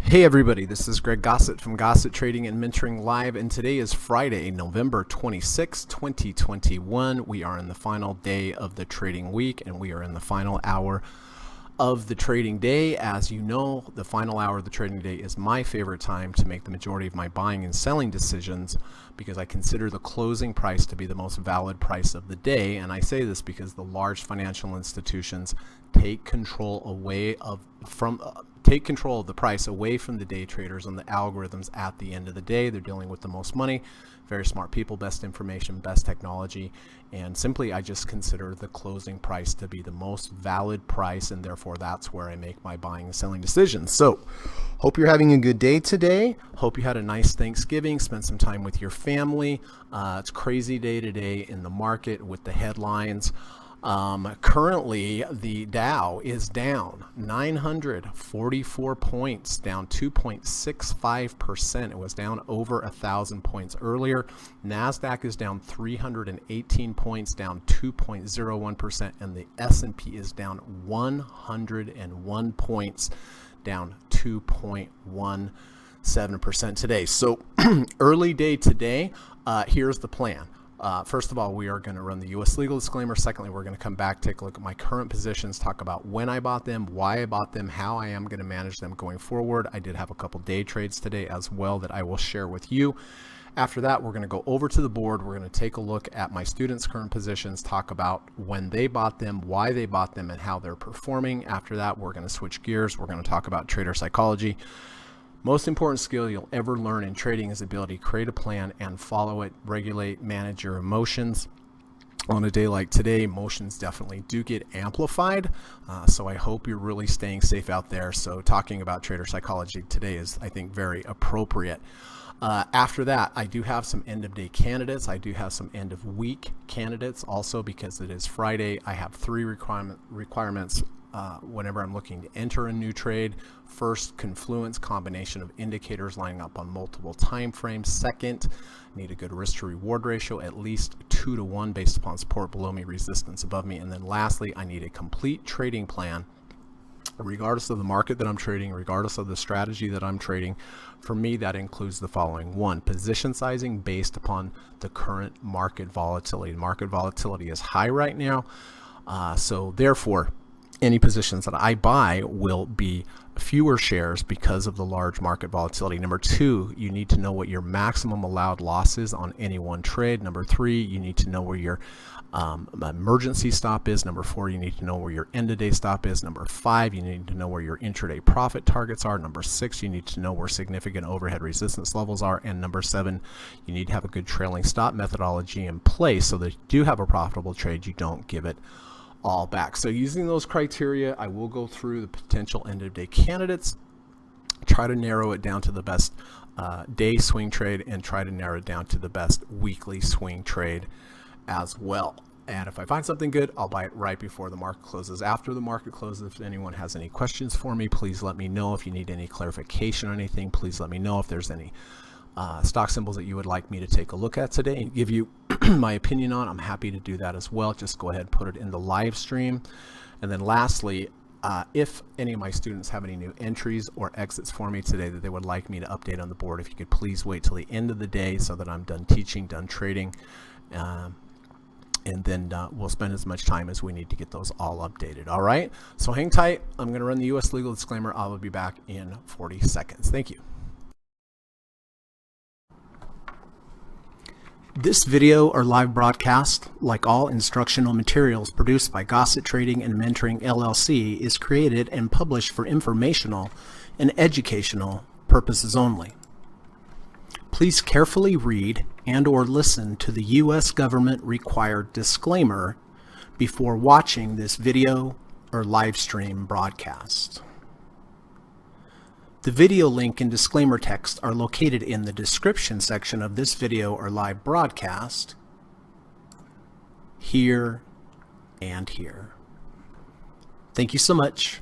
Hey everybody, this is Greg Gossett from Gossett Trading and Mentoring Live, and today is Friday, November 26, 2021. We are in the final day of the trading week, and we are in the final hour of the trading day. As you know, the final hour of the trading day is my favorite time to make the majority of my buying and selling decisions because I consider the closing price to be the most valid price of the day. And I say this because the large financial institutions take control of the price away from the day traders and the algorithms at the end of the day. They're dealing with the most money, very smart people, best information, best technology, and simply I just consider the closing price to be the most valid price, and therefore that's where I make my buying and selling decisions. So hope you're having a good day today. Hope you had a nice Thanksgiving, spent some time with your family. It's a crazy day today in the market with the headlines. Currently, the Dow is down 944 points, down 2.65%. It was down over 1,000 points earlier. NASDAQ is down 318 points, down 2.01%, and the S&P is down 101 points, down 2.17% today. So early day today, here's the plan. First of all, we are going to run the U.S. legal disclaimer. Secondly, we're going to come back, take a look at my current positions, talk about when I bought them, why I bought them, how I am going to manage them going forward. I did have a couple day trades today as well that I will share with you. After that, we're going to go over to the board. We're going to take a look at my students' current positions, talk about when they bought them, why they bought them, and how they're performing. After that, we're going to switch gears. We're going to talk about trader psychology. Most important skill you'll ever learn in trading is the ability to create a plan and follow it, regulate, manage your emotions. On a day like today, emotions definitely do get amplified. So I hope you're really staying safe out there. So talking about trader psychology today is, I think, very appropriate. After that, I do have some end of day candidates. I do have some end of week candidates also because it is Friday. I have three requirements whenever I'm looking to enter a new trade. First, confluence, combination of indicators lining up on multiple time frames. Second, need a good risk to reward ratio, at least 2 to 1 based upon support below me, resistance above me. And then lastly, I need a complete trading plan regardless of the market that I'm trading, regardless of the strategy that I'm trading. For me, that includes the following. 1, position sizing based upon the current market volatility. Market volatility is high right now, so therefore any positions that I buy will be fewer shares because of the large market volatility. Number 2, you need to know what your maximum allowed loss is on any one trade. Number 3, you need to know where your emergency stop is. Number 4, you need to know where your end of day stop is. Number 5, you need to know where your intraday profit targets are. Number 6, you need to know where significant overhead resistance levels are. And number 7, you need to have a good trailing stop methodology in place so that you do have a profitable trade, you don't give it all back. So using those criteria, I will go through the potential end of day candidates, try to narrow it down to the best day swing trade, and try to narrow it down to the best weekly swing trade as well. And if I find something good, I'll buy it right before the market closes. After the market closes, if anyone has any questions for me, please let me know. If you need any clarification on anything, please let me know. If there's any stock symbols that you would like me to take a look at today and give you my opinion on, I'm happy to do that as well. Just go ahead and put it in the live stream. And then lastly, if any of my students have any new entries or exits for me today that they would like me to update on the board, if you could please wait till the end of the day so that I'm done teaching, done trading, and then we'll spend as much time as we need to get those all updated. All right, so hang tight. I'm going to run the U.S. legal disclaimer. I will be back in 40 seconds. Thank you. This video or live broadcast, like all instructional materials produced by Gossett Trading and Mentoring LLC, is created and published for informational and educational purposes only. Please carefully read and or listen to the U.S. government required disclaimer before watching this video or live stream broadcast. The video link and disclaimer text are located in the description section of this video or live broadcast, here and here. Thank you so much.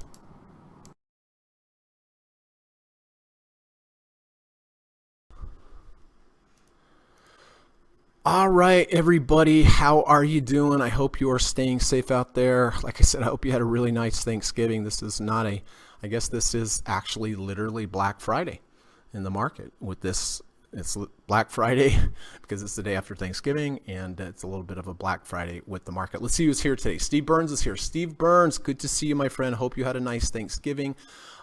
All right, everybody, how are you doing? I hope you are staying safe out there. Like I said, I hope you had a really nice Thanksgiving. This is not a I guess this is actually literally Black Friday in the market with this. It's Black Friday because it's the day after Thanksgiving, and it's a little bit of a Black Friday with the market. Let's see who's here today. Steve Burns is here. Steve Burns, good to see you, my friend. Hope you had a nice Thanksgiving.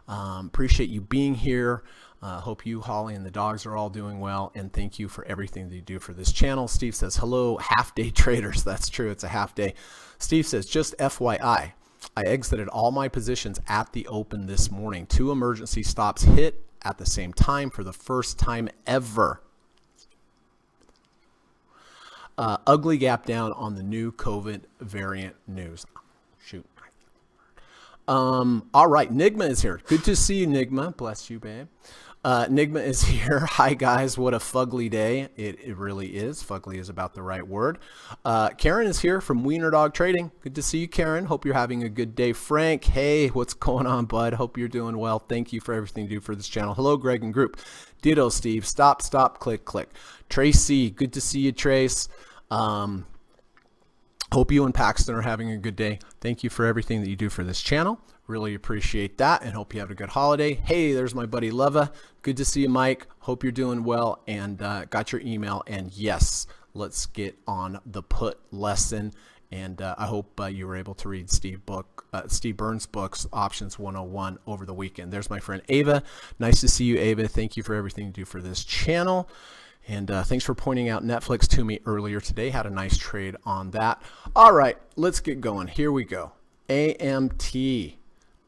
Appreciate you being here. Hope you, Holly, and the dogs are all doing well, and thank you for everything that you do for this channel. Steve says, hello, half-day traders. That's true. It's a half day. Steve says, just FYI, I exited all my positions at the open this morning. 2 emergency stops hit at the same time for the first time ever. Ugly gap down on the new COVID variant news. Shoot. All right, Nigma is here. Good to see you, Nigma. Bless you, babe. Nigma is here. Hi, guys. What a fugly day. It really is. Fugly is about the right word. Karen is here from Wiener Dog Trading. Good to see you, Karen. Hope you're having a good day. Frank, hey, what's going on, bud? Hope you're doing well. Thank you for everything you do for this channel. Hello, Greg and group. Ditto, Steve. Stop, click, click. Tracy, good to see you, Trace. Hope you and Paxton are having a good day. Thank you for everything that you do for this channel. Really appreciate that, and hope you have a good holiday. Hey, there's my buddy Leva. Good to see you, Mike. Hope you're doing well, and got your email. And yes, let's get on the put lesson. And I hope you were able to read Steve Burns' books, Options 101, over the weekend. There's my friend Ava. Nice to see you, Ava. Thank you for everything you do for this channel. And thanks for pointing out Netflix to me earlier today. Had a nice trade on that. All right, let's get going. Here we go. AMT,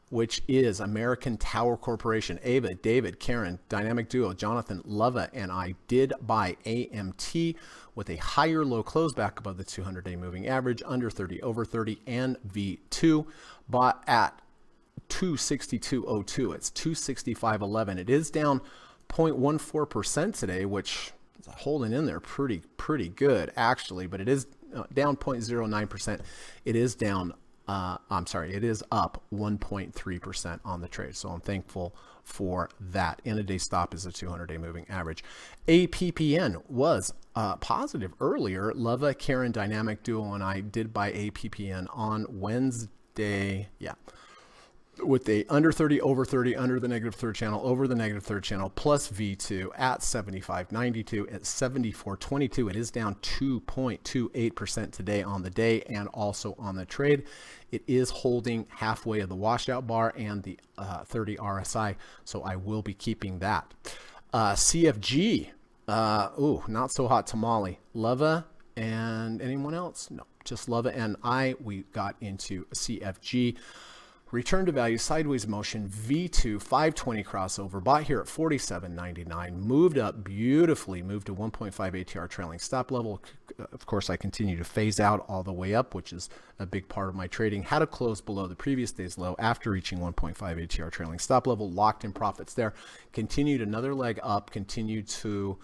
which is American Tower Corporation. Ava, David, Karen, Dynamic Duo, Jonathan, Leva, and I did buy AMT with a higher low close back above the 200-day moving average, under 30, over 30, and V2. Bought at 262.02. It's 265.11. It is down 0.14% today, which is holding in there pretty good, actually, but it is down 0.09%. It is down it is up 1.3% on the trade. So I'm thankful for that. End of day stop is a 200-day moving average. APPN was positive earlier. Leva, Karen, Dynamic Duo, and I did buy APPN on Wednesday. Yeah. With the under 30, over 30, under the negative third channel, over the negative third channel, plus V2 at 75.92 at 74.22. It is down 2.28% today on the day and also on the trade. It is holding halfway of the washout bar and the 30 RSI, so I will be keeping that. CFG, not so hot tamale. Leva and anyone else? No, just Leva and I. We got into CFG. Return to value, sideways motion, V2, 520 crossover, bought here at 47.99, moved up beautifully, moved to 1.5 ATR trailing stop level. Of course, I continue to phase out all the way up, which is a big part of my trading. Had to close below the previous day's low after reaching 1.5 ATR trailing stop level, locked in profits there. Continued another leg up, continued to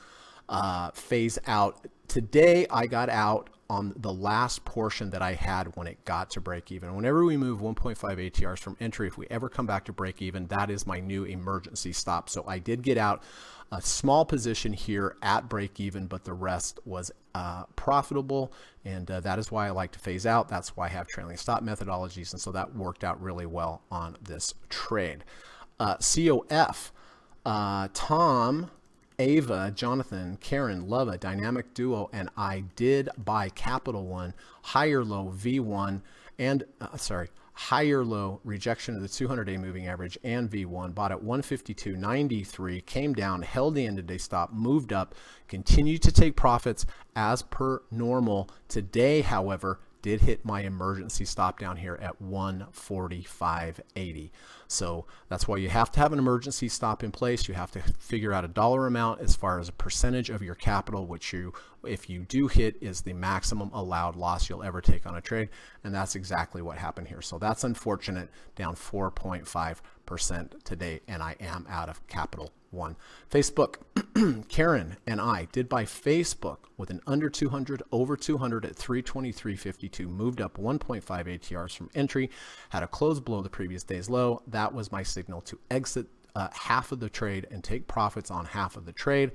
phase out. Today, I got out on the last portion that I had when it got to break even. Whenever we move 1.5 ATRs from entry, if we ever come back to break even, that is my new emergency stop. So I did get out a small position here at break even, but the rest was profitable. And that is why I like to phase out. That's why I have trailing stop methodologies. And so that worked out really well on this trade. COF, Tom, Ava, Jonathan, Karen, Leva, Dynamic Duo, and I did buy Capital One, higher low V1, and higher low rejection of the 200-day moving average and V1, bought at 152.93, came down, held the end of day stop, moved up, continued to take profits as per normal. Today, however, did hit my emergency stop down here at 145.80. So that's why you have to have an emergency stop in place. You have to figure out a dollar amount as far as a percentage of your capital, which if you do hit, is the maximum allowed loss you'll ever take on a trade. And that's exactly what happened here. So that's unfortunate, down 4.5% today, and I am out of Capital One. Facebook, Karen and I did buy Facebook with an under 200, over 200 at 323.52, moved up 1.5 ATRs from entry, had a close below the previous day's low. That was my signal to exit half of the trade and take profits on half of the trade.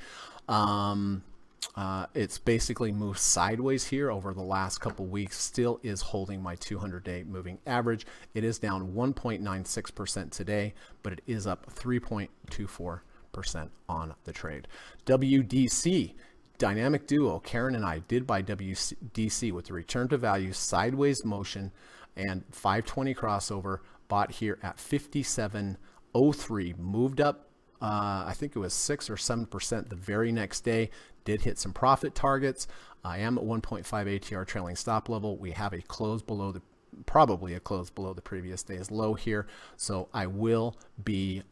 It's basically moved sideways here over the last couple weeks, still is holding my 200-day moving average. It is down 1.96% today, but it is up 3.24% on the trade. WDC, dynamic duo, Karen and I did buy WDC with the return to value sideways motion and 520 crossover, bought here at 57.03, moved up I think it was 6 or 7% the very next day, did hit some profit targets. I am at 1.5 ATR trailing stop level. We have a close below probably a close below the previous day's low here. So I will be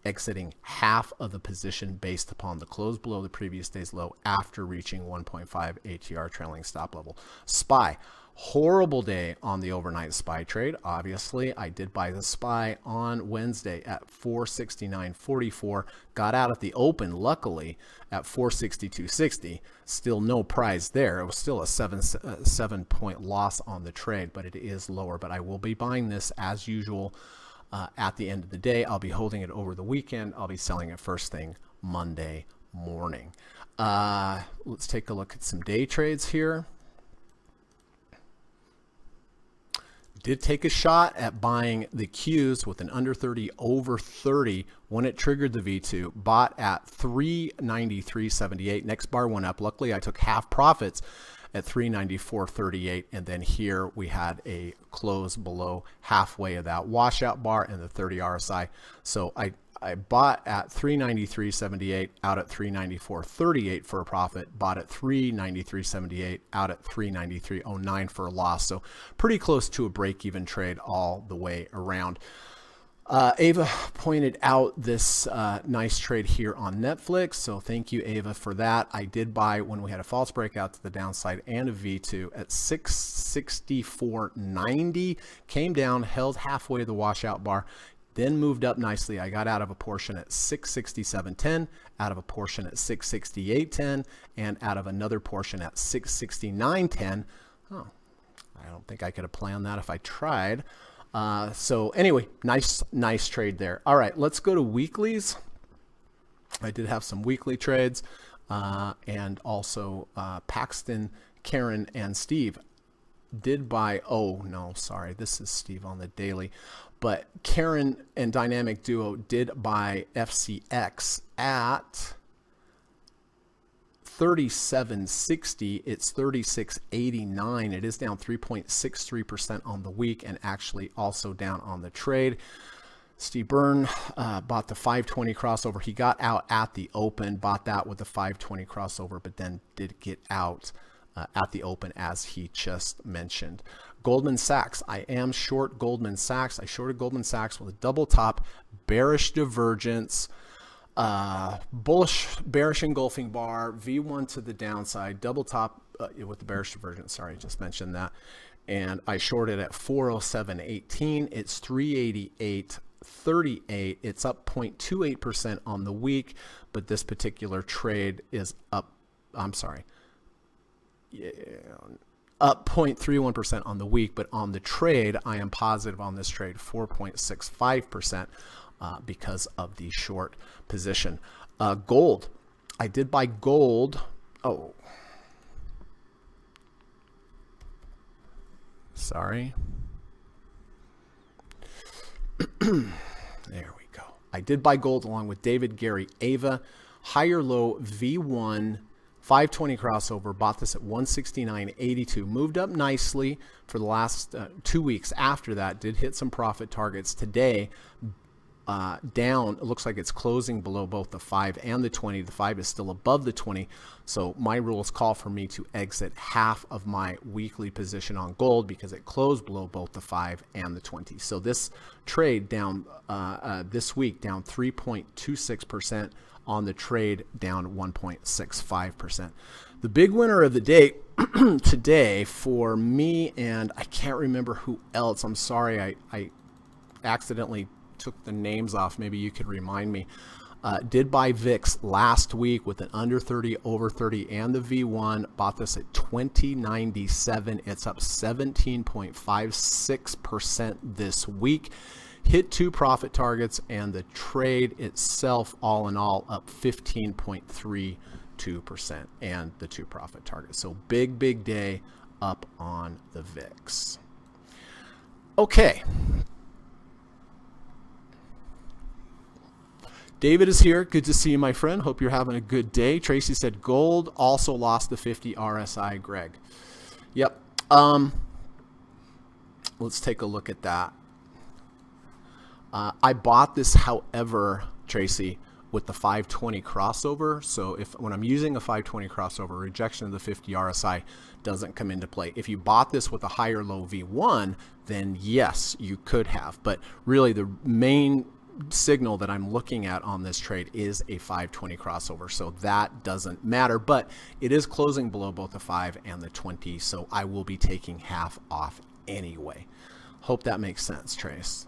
exiting half of the position based upon the close below the previous day's low after reaching 1.5 ATR trailing stop level. SPY. Horrible day on the overnight SPY trade. Obviously, I did buy the SPY on Wednesday at 469.44. Got out at the open, luckily, at 462.60. Still no prize there. It was still a 7-point loss on the trade, but it is lower. But I will be buying this as usual at the end of the day. I'll be holding it over the weekend. I'll be selling it first thing Monday morning. Let's take a look at some day trades here. Did take a shot at buying the Qs with an under 30 over 30 when it triggered the V2, bought at 393.78. Next bar went up. Luckily, I took half profits at 394.38, and then here we had a close below halfway of that washout bar and the 30 RSI. So I bought at 393.78, out at 394.38 for a profit, bought at 393.78, out at 393.09 for a loss. So pretty close to a break-even trade all the way around. Ava pointed out this nice trade here on Netflix. So thank you, Ava, for that. I did buy when we had a false breakout to the downside and a V2 at 664.90, came down, held halfway to the washout bar, then moved up nicely. I got out of a portion at 667.10, out of a portion at 668.10, and out of another portion at 669.10. Oh, I don't think I could have planned that if I tried. So anyway, nice trade there. All right, let's go to weeklies. I did have some weekly trades, and also Paxton, Karen, and Steve did buy. Oh no, sorry, this is Steve on the daily. But Karen and Dynamic Duo did buy FCX at 37.60. It's 36.89. It is down 3.63% on the week, and actually also down on the trade. Steve Byrne bought the 520 crossover. He got out at the open, bought that with the 520 crossover, but then did get out at the open, as he just mentioned. Goldman Sachs. I am short Goldman Sachs. I shorted Goldman Sachs with a double top, bearish divergence, bearish engulfing bar, V1 to the downside, double top with the bearish divergence. Sorry, I just mentioned that. And I shorted at 407.18. It's 388.38. It's up 0.28% on the week, but this particular trade is up. I'm sorry. Yeah, up 0.31% on the week, but on the trade, I am positive on this trade, 4.65% because of the short position. Gold. I did buy gold. Oh. Sorry. There we go. I did buy gold along with David, Gary, Ava. Higher low V1. 520 crossover, bought this at 169.82, moved up nicely for the last 2 weeks after that, did hit some profit targets today, down. It looks like it's closing below both the 5 and the 20. The 5 is still above the 20. So my rules call for me to exit half of my weekly position on gold because it closed below both the 5 and the 20. So this trade down this week, down 3.26%. On the trade, down 1.65%. The big winner of the day today for me, and I can't remember who else. I'm sorry, I accidentally took the names off. Maybe you could remind me. Did buy VIX last week with an under 30, over 30, and the V1. Bought this at 20.97. It's up 17.56% this week. Hit 2 profit targets, and the trade itself, all in all, up 15.32%. 2% and the 2 profit target. So big day up on the VIX. Okay. David is here. Good to see you, my friend. Hope you're having a good day. Tracy said gold also lost the 50 RSI, Greg. Yep. Let's take a look at that. I bought this, however, Tracy, with the 520 crossover. So when I'm using a 520 crossover, rejection of the 50 RSI doesn't come into play. If you bought this with a higher low V1, then yes, you could have. But really the main signal that I'm looking at on this trade is a 520 crossover. So that doesn't matter, but it is closing below both the 5 and the 20. So I will be taking half off anyway. Hope that makes sense, Trace.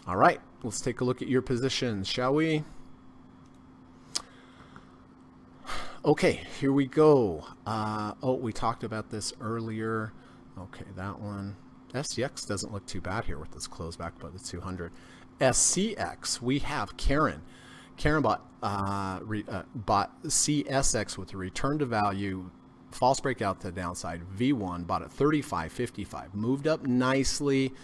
All right, let's take a look at your positions, shall we? Okay, here we go. Oh, we talked about this earlier. Okay, that one. SCX doesn't look too bad here with this close back above the 200. SCX, we have Karen. Karen bought CSX with a return to value, false breakout to the downside. V1 bought at 35.55, moved up nicely.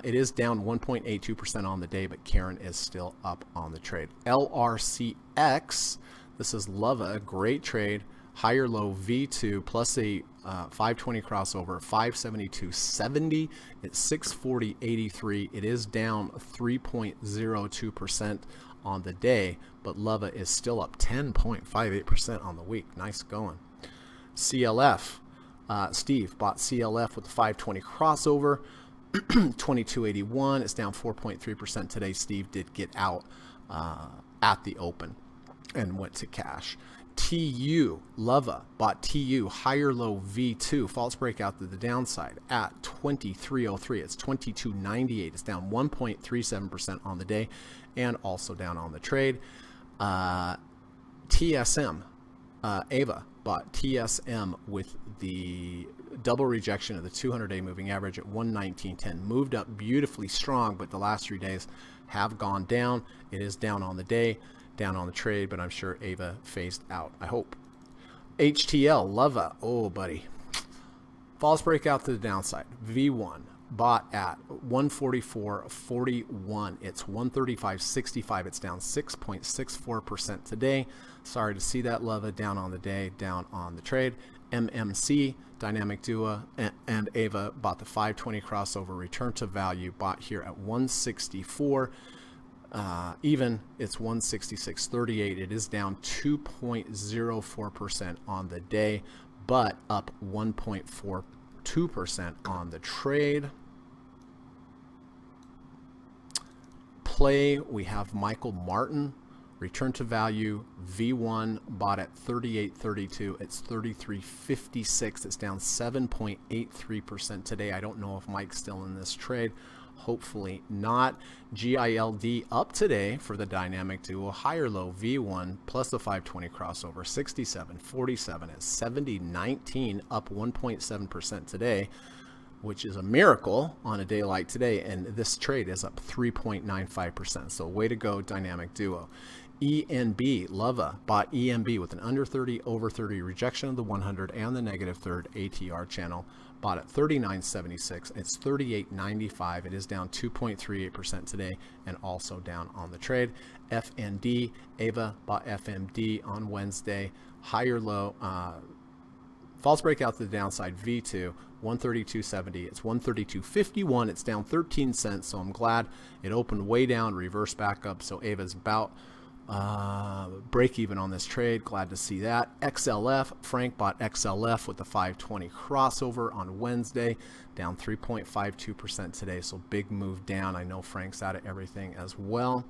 It is down 1.82% on the day, but Karen is still up on the trade. LRCX, this is Lava, great trade, higher low V2 plus a 520 crossover, 572.70. It's 640.83. It is down 3.02% on the day, but Lava is still up 10.58% on the week. Nice going. CLF, Steve bought CLF with the 520 crossover. 22.81. It's down 4.3% today. Steve did get out at the open and went to cash. TU, Lava bought TU, higher low V2, false breakout to the downside at 23.03. It's 22.98. It's down 1.37% on the day and also down on the trade. TSM, Ava bought TSM with the double rejection of the 200-day moving average at 119.10. Moved up beautifully strong, but the last 3 days have gone down. It is down on the day, down on the trade, but I'm sure Ava phased out, I hope. HTL, Lava, oh buddy. False breakout to the downside. V1 bought at 144.41. It's 135.65. It's down 6.64% today. Sorry to see that, Lava, down on the day, down on the trade. MMC, Dynamic Duo, and Ava bought the 520 crossover, return to value, bought here at 164. Even it's 166.38. It is down 2.04% on the day, but up 1.42% on the trade. Play, we have Michael Martin, return to value, V1 bought at 38.32. It's 33.56. It's down 7.83% today. I don't know if Mike's still in this trade. Hopefully not. GILD up today for the Dynamic Duo, higher low V1 plus the 520 crossover, 67.47 at 70.19, up 1.7% today, which is a miracle on a day like today. And this trade is up 3.95%. So way to go, Dynamic Duo. ENB, Lava bought ENB with an under 30, over 30 rejection of the 100 and the negative third ATR channel. Bought at 39.76. It's 38.95. It is down 2.38% today and also down on the trade. FND, Ava bought FMD on Wednesday. Higher low, false breakout to the downside, V2, 132.70. It's 132.51. It's down 13 cents. So I'm glad it opened way down, reversed back up. So Ava's about break even on this trade. Glad to see that. XLF, Frank bought XLF with the 520 crossover on Wednesday, down 3.52% today. So big move down. I know Frank's out of everything as well.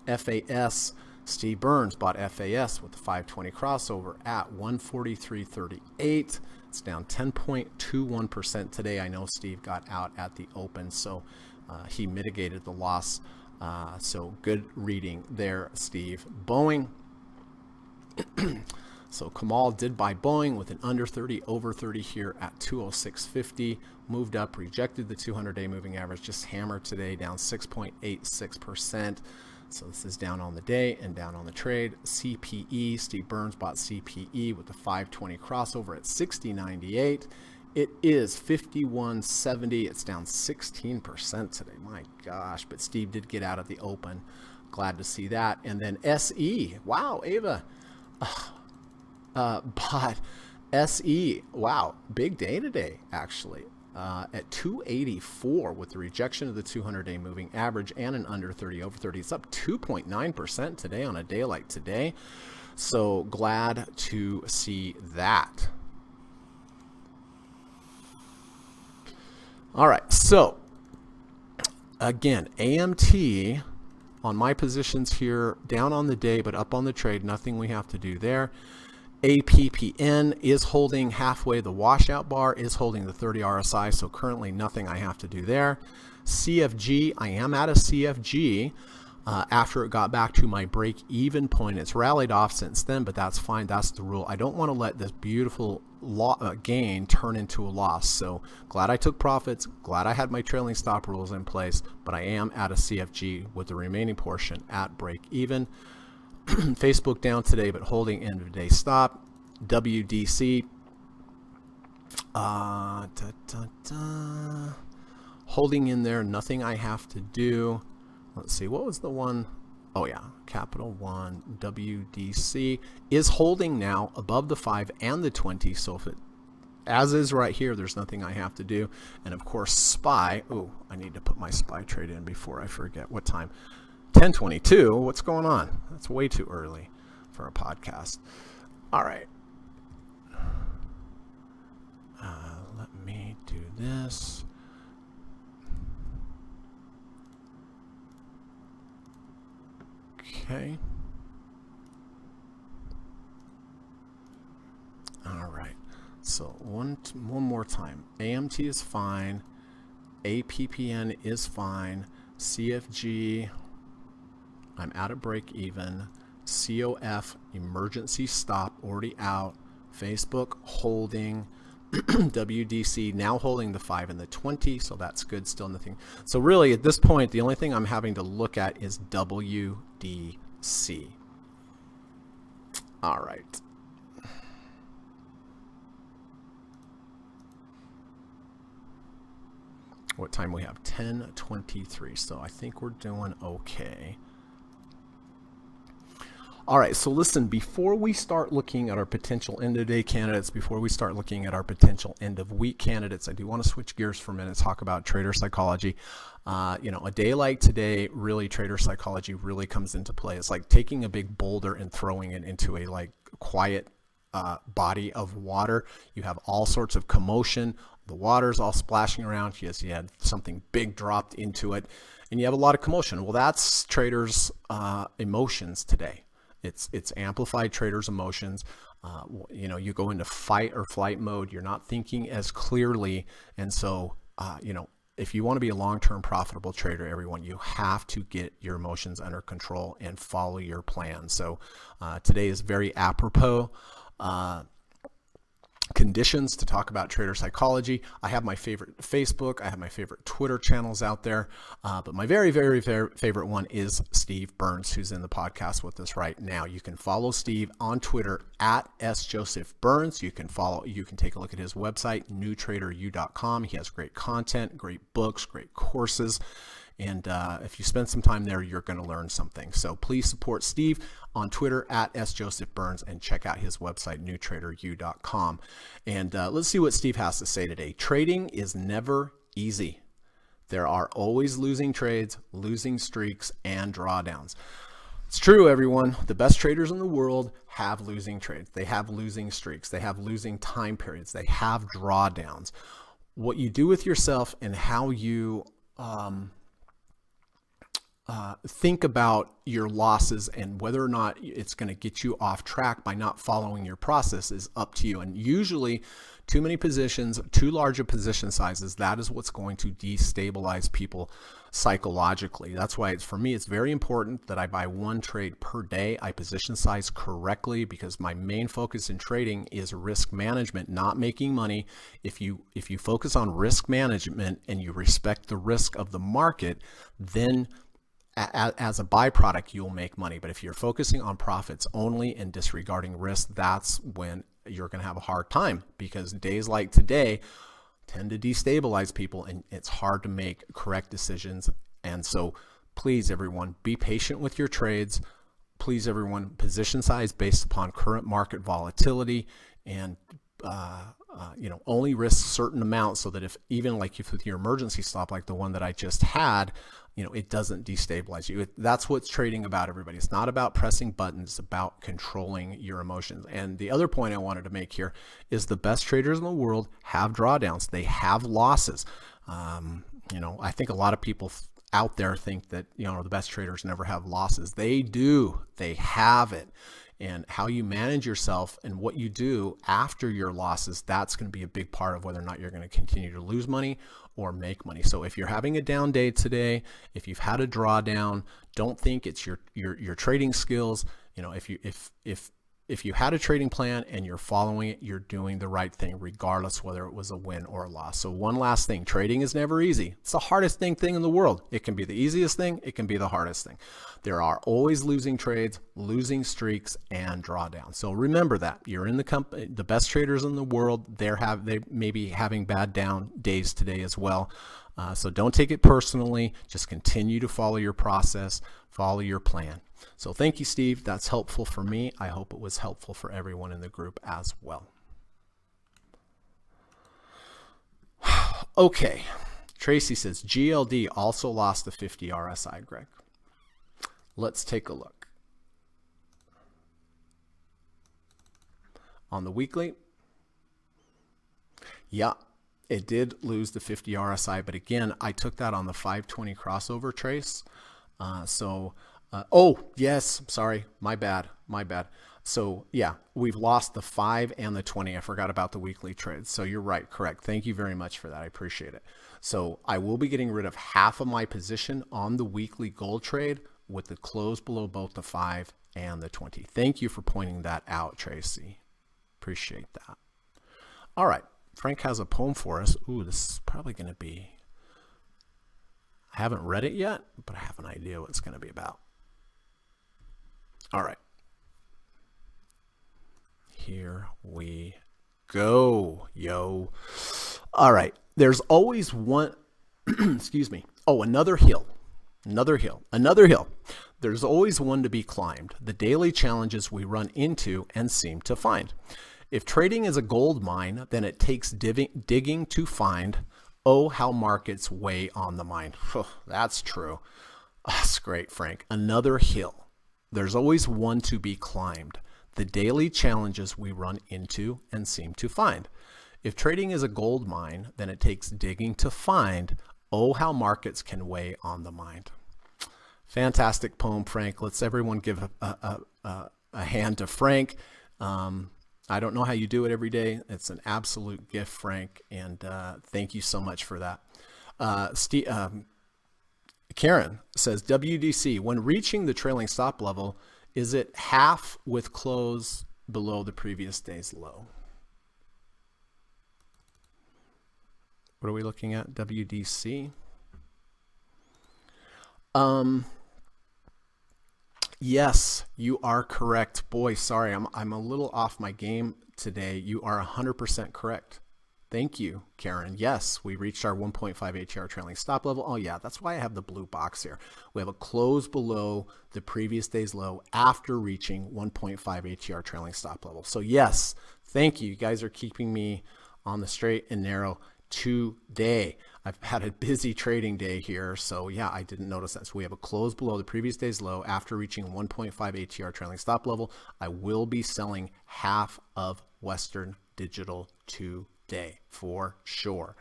FAS, Steve Burns bought FAS with the 520 crossover at 143.38. It's down 10.21% today. I know Steve got out at the open, so he mitigated the loss. So good reading there, Steve. Boeing, So Kamal did buy Boeing with an under 30, over 30 here at 206.50. Moved up, rejected the 200-day moving average, just hammered today, down 6.86%. So this is down on the day and down on the trade. CPE, Steve Burns bought CPE with the 520 crossover at 60.98. It is 51.70. It's down 16% today. My gosh, but Steve did get out of the open. Glad to see that. And then SE. Wow, Ava. But SE, wow, big day today, actually. At 284 with the rejection of the 200-day moving average and an under 30, over 30. It's up 2.9% today on a day like today. So glad to see that. All right, so again, AMT on my positions here, down on the day, but up on the trade, nothing we have to do there. APPN is holding halfway. The washout bar is holding the 30 RSI, so currently nothing I have to do there. CFG, I am at a CFG after it got back to my break-even point. It's rallied off since then, but that's fine. That's the rule. I don't want to let this beautiful gain turn into a loss. So glad I took profits. Glad I had my trailing stop rules in place, but I am at a CFG with the remaining portion at break-even. Facebook down today, but holding end of day stop. WDC holding in there, nothing I have to do. Let's see, what was the one? Oh yeah, Capital One, WDC is holding now above the 5 and the 20. So if it, as is right here, there's nothing I have to do. And of course, SPY, oh, I need to put my SPY trade in before I forget what time. 10:22, what's going on? That's way too early for a podcast. All right. Let me do this. Okay. All right. So one more time. AMT is fine. APPN is fine. CFG, I'm at a break even. COF, emergency stop, already out. Facebook holding. WDC now holding the 5 and the 20, so that's good. Still nothing. So really at this point, the only thing I'm having to look at is WDC. All right. What time we have? 10:23. So I think we're doing okay. All right, so listen, before we start looking at our potential end-of-day candidates, before we start looking at our potential end-of-week candidates, I do want to switch gears for a minute, talk about trader psychology. A day like today, really trader psychology really comes into play. It's like taking a big boulder and throwing it into a quiet body of water. You have all sorts of commotion. The water's all splashing around. Yes, you had something big dropped into it, and you have a lot of commotion. Well, that's traders' emotions today. It's amplified traders' emotions. You go into fight or flight mode. You're not thinking as clearly. And so, if you want to be a long-term profitable trader, everyone, you have to get your emotions under control and follow your plan. So today is very apropos conditions to talk about trader psychology. I have my favorite Facebook, I have my favorite Twitter channels out there, but my very, very favorite one is Steve Burns, who's in the podcast with us right now. You can follow Steve on Twitter at @SJosephBurns. You can take a look at his website, newtraderu.com. He has great content, great books, great courses. And if you spend some time there, you're going to learn something. So please support Steve on Twitter at @SJosephBurns and check out his website, newtraderu.com. And let's see what Steve has to say today. Trading is never easy. There are always losing trades, losing streaks, and drawdowns. It's true, everyone. The best traders in the world have losing trades. They have losing streaks. They have losing time periods. They have drawdowns. What you do with yourself and how you think about your losses, and whether or not it's going to get you off track by not following your process is up to you. And usually too many positions, too large of position sizes, that is what's going to destabilize people psychologically. That's why for me, it's very important that I buy one trade per day. I position size correctly, because my main focus in trading is risk management, not making money. If you focus on risk management and you respect the risk of the market, then as a byproduct, you'll make money. But if you're focusing on profits only and disregarding risk, that's when you're going to have a hard time, because days like today tend to destabilize people and it's hard to make correct decisions. And so please, everyone, be patient with your trades. Please, everyone, position size based upon current market volatility, and only risk certain amounts, so that if with your emergency stop, like the one that I just had, it doesn't destabilize you. That's what's trading about, everybody. It's not about pressing buttons, it's about controlling your emotions. And the other point I wanted to make here is the best traders in the world have drawdowns. They have losses. I think a lot of people out there think that, the best traders never have losses. They do. They have it. And how you manage yourself and what you do after your losses, that's going to be a big part of whether or not you're going to continue to lose money or make money. So if you're having a down day today, if you've had a drawdown, don't think it's your trading skills. If you had a trading plan and you're following it, you're doing the right thing, regardless whether it was a win or a loss. So one last thing, trading is never easy. It's the hardest thing in the world. It can be the easiest thing. It can be the hardest thing. There are always losing trades, losing streaks, and drawdowns. So remember that. You're in the company, the best traders in the world, they may be having bad down days today as well. So don't take it personally. Just continue to follow your process, follow your plan. So thank you, Steve. That's helpful for me. I hope it was helpful for everyone in the group as well. Okay. Tracy says, GLD also lost the 50 RSI, Greg. Let's take a look. On the weekly, yeah, it did lose the 50 RSI, but again, I took that on the 520 crossover trace. Oh, yes, sorry, my bad. So yeah, we've lost the 5 and the 20. I forgot about the weekly trades. So you're right, correct. Thank you very much for that. I appreciate it. So I will be getting rid of half of my position on the weekly gold trade with the close below both the 5 and the 20. Thank you for pointing that out, Tracy. Appreciate that. All right, Frank has a poem for us. Ooh, this is probably going to be, I haven't read it yet, but I have an idea what it's going to be about. All right. Here we go, yo. All right. There's always one, excuse me. Oh, another hill. There's always one to be climbed. The daily challenges we run into and seem to find. If trading is a gold mine, then it takes digging to find. Oh, how markets weigh on the mind. Oh, that's true. That's great, Frank. Another hill. There's always one to be climbed. The daily challenges we run into and seem to find. If trading is a gold mine, then it takes digging to find. Oh, how markets can weigh on the mind. Fantastic poem, Frank. Let's everyone give a hand to Frank. I don't know how you do it every day. It's an absolute gift, Frank, and thank you so much for that. Karen says, WDC, when reaching the trailing stop level, is it half with close below the previous day's low? What are we looking at? WDC? Yes, you are correct. Boy, sorry, I'm a little off my game today. You are 100% correct. Thank you, Karen. Yes, we reached our 1.5 ATR trailing stop level. Oh yeah, that's why I have the blue box here. We have a close below the previous day's low after reaching 1.5 ATR trailing stop level. So yes, thank you. You guys are keeping me on the straight and narrow today. I've had a busy trading day here, so yeah, I didn't notice that. So we have a close below the previous day's low after reaching 1.5 ATR trailing stop level. I will be selling half of Western Digital today for sure.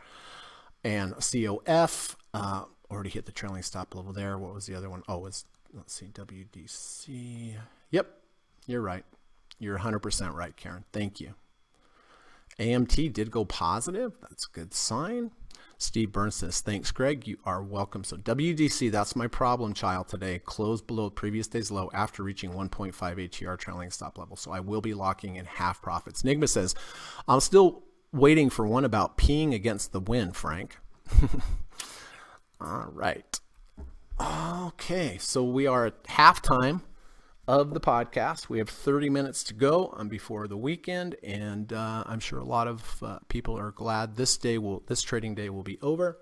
And COF, Already hit the trailing stop level there. What was the other one? Oh, let's see, WDC. Yep, you're right. You're 100% right, Karen. Thank you. AMT did go positive. That's a good sign. Steve Burns says, thanks, Greg. You are welcome. So WDC, that's my problem child today. Closed below previous day's low after reaching 1.5 ATR trailing stop level. So I will be locking in half profits. Nigma says, I'm still waiting for one about peeing against the wind, Frank. All right. Okay, so we are at halftime of the podcast. We have 30 minutes to go before the weekend, and I'm sure a lot of people are glad this trading day will be over.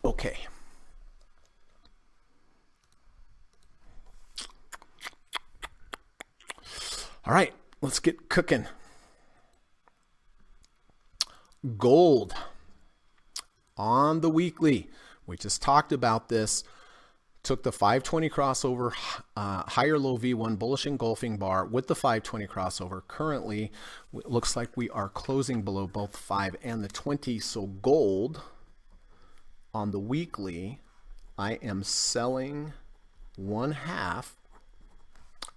Okay. All right, let's get cooking. Gold on the weekly. We just talked about this. Took the 520 crossover, higher low V1 bullish engulfing bar with the 520 crossover. Currently, it looks like we are closing below both 5 and the 20. So gold on the weekly, I am selling 1/2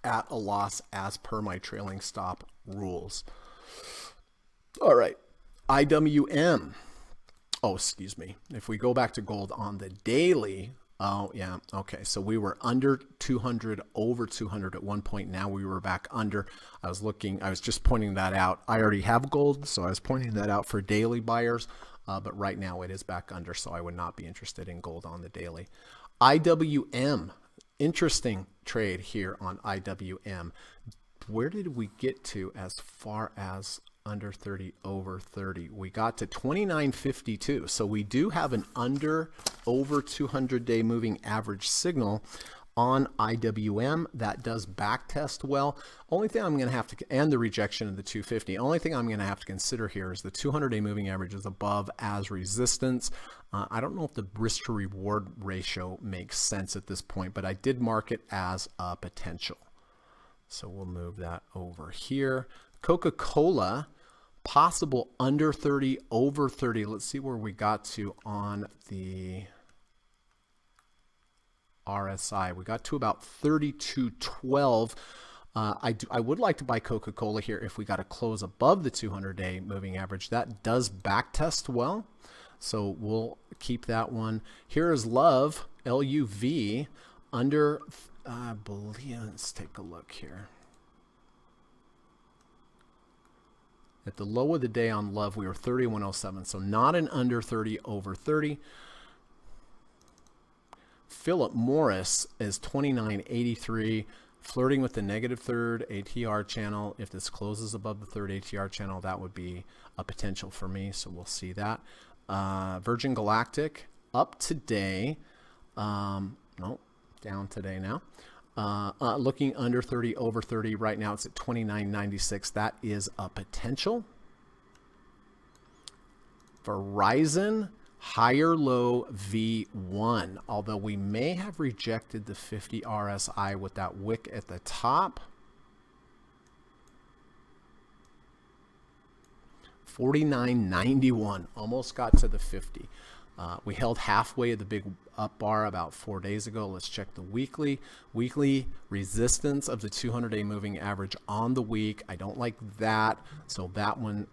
at a loss as per my trailing stop rules. All right, IWM. Oh, excuse me. If we go back to gold on the daily, oh yeah, okay. So we were under 200, over 200 at one point. Now we were back under. I was just pointing that out. I already have gold, so I was pointing that out for daily buyers. But right now it is back under, so I would not be interested in gold on the daily. IWM, interesting trade here on IWM. Where did we get to as far as under 30, over 30? We got to 29.52. So we do have an under over 200-day moving average signal on IWM that does back test well. Only thing I'm going to have to, and the rejection of the 250. Only thing I'm going to have to consider here is the 200-day moving average is above as resistance. I don't know if the risk to reward ratio makes sense at this point, but I did mark it as a potential. So we'll move that over here. Coca-Cola, possible under 30, over 30. Let's see where we got to on the RSI. We got to about 32.12. I would like to buy Coca-Cola here if we got to close above the 200-day moving average. That does back test well, so we'll keep that one. Here is Love, LUV, under, I believe, let's take a look here. At the low of the day on Love, we were 31.07, so not an under 30, over 30. Philip Morris is 29.83, flirting with the negative third ATR channel. If this closes above the third ATR channel, that would be a potential for me, so we'll see that. Virgin Galactic, up today. No, down today now. Looking under 30, over 30. Right now it's at 29.96. That is a potential. Verizon, higher low V1. Although we may have rejected the 50 RSI with that wick at the top. 49.91. Almost got to the 50. We held halfway at the big up bar about 4 days ago. Let's check the weekly. Weekly resistance of the 200-day moving average on the week. I don't like that. So that one,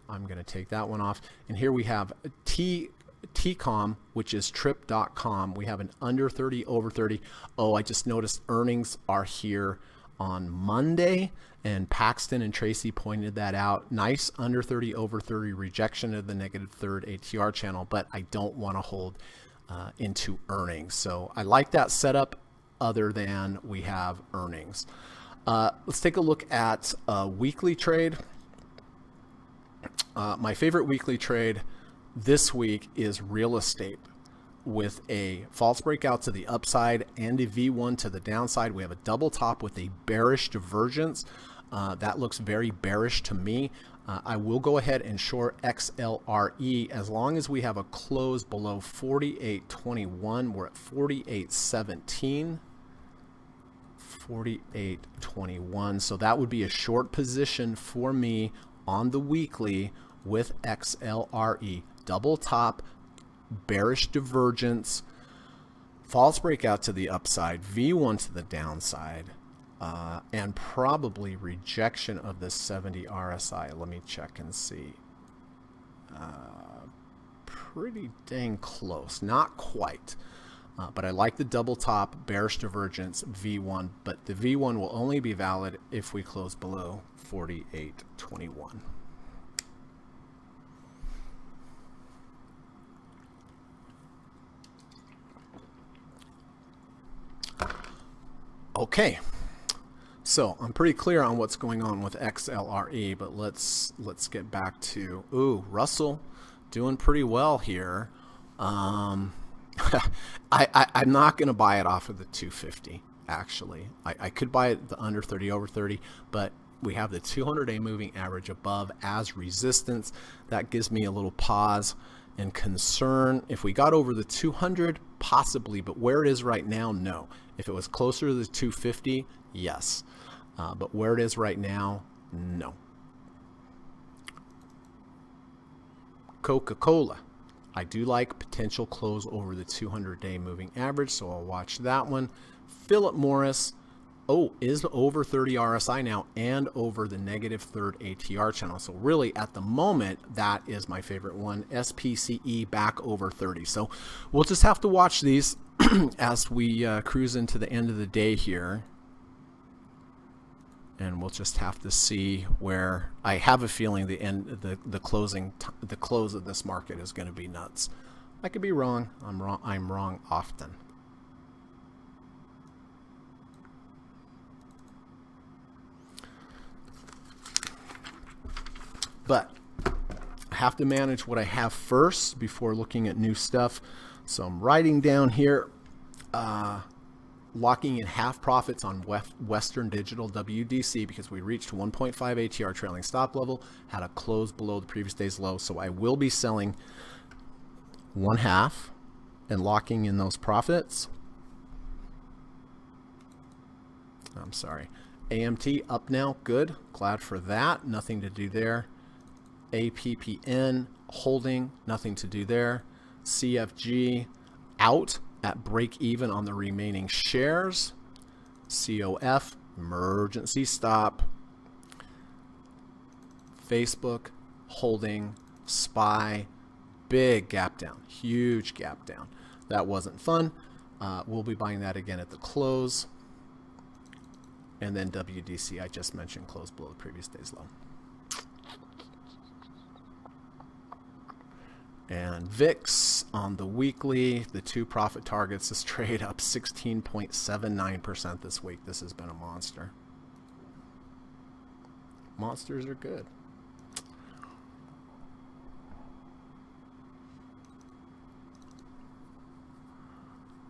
I'm going to take that one off. And here we have TCOM, which is trip.com. We have an under 30, over 30. Oh, I just noticed earnings are here on Monday, and Paxton and Tracy pointed that out. Nice under 30, over 30 rejection of the negative third ATR channel, but I don't want to hold into earnings. So I like that setup other than we have earnings. Let's take a look at a weekly trade. My favorite weekly trade this week is real estate, with a false breakout to the upside and a V1 to the downside. We have a double top with a bearish divergence. That looks very bearish to me. I will go ahead and short XLRE as long as we have a close below 48.21. We're at 48.17. 48.21. So that would be a short position for me on the weekly with XLRE. Double top, bearish divergence, false breakout to the upside, V1 to the downside, and probably rejection of the 70 RSI. Let me check and see. Pretty dang close. Not quite. But I like the double top, bearish divergence, V1. But the V1 will only be valid if we close below 48.21. Okay, so I'm pretty clear on what's going on with XLRE, but let's get back to Russell doing pretty well here. I'm not going to buy it off of the 250. Actually, I could buy it the under 30 over 30, but we have the 200-day moving average above as resistance. That gives me a little pause and concern. If we got over the 200, possibly, but where it is right now, no. If it was closer to the 250, yes. But where it is right now, no. Coca-Cola. I do like potential close over the 200-day moving average, so I'll watch that one. Philip Morris, is over 30 RSI now and over the negative third ATR channel. So really at the moment, that is my favorite one. SPCE back over 30. So we'll just have to watch these as we cruise into the end of the day here. And we'll just have to see where. I have a feeling the close of this market is going to be nuts. I could be wrong. I'm wrong often. But I have to manage what I have first before looking at new stuff. So I'm writing down here, locking in half profits on Western Digital WDC because we reached 1.5 ATR trailing stop level, had a close below the previous day's low. So I will be selling 1/2 and locking in those profits. I'm sorry. AMT up now, good. Glad for that. Nothing to do there. APPN holding, nothing to do there. CFG out at break even on the remaining shares. COF, emergency stop. Facebook holding, SPY, big gap down, huge gap down. That wasn't fun. We'll be buying that again at the close. And then WDC, I just mentioned, closed below the previous day's low. And VIX on the weekly, the two profit targets, this trade up 16.79% this week. This has been a monster. Monsters are good.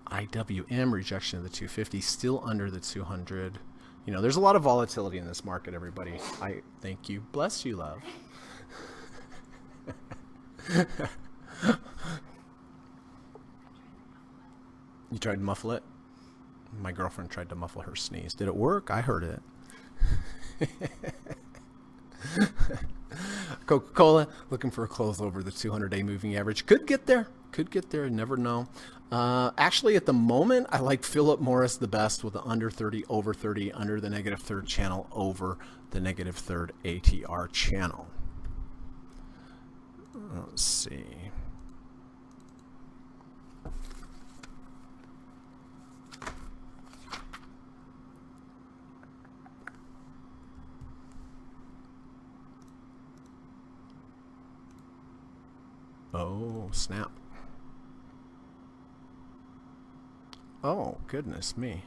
IWM rejection of the 250, still under the 200. You know, there's a lot of volatility in this market, everybody. I thank you. Bless you, love. You tried to muffle it? My girlfriend tried to muffle her sneeze. Did it work? I heard it. Coca-Cola looking for a close over the 200-day moving average. Could get there. Could get there. Never know. Actually, at the moment, I like Philip Morris the best with the under 30, over 30, under the negative third channel, over the negative third ATR channel. Let's see. Oh, snap. Oh, goodness me.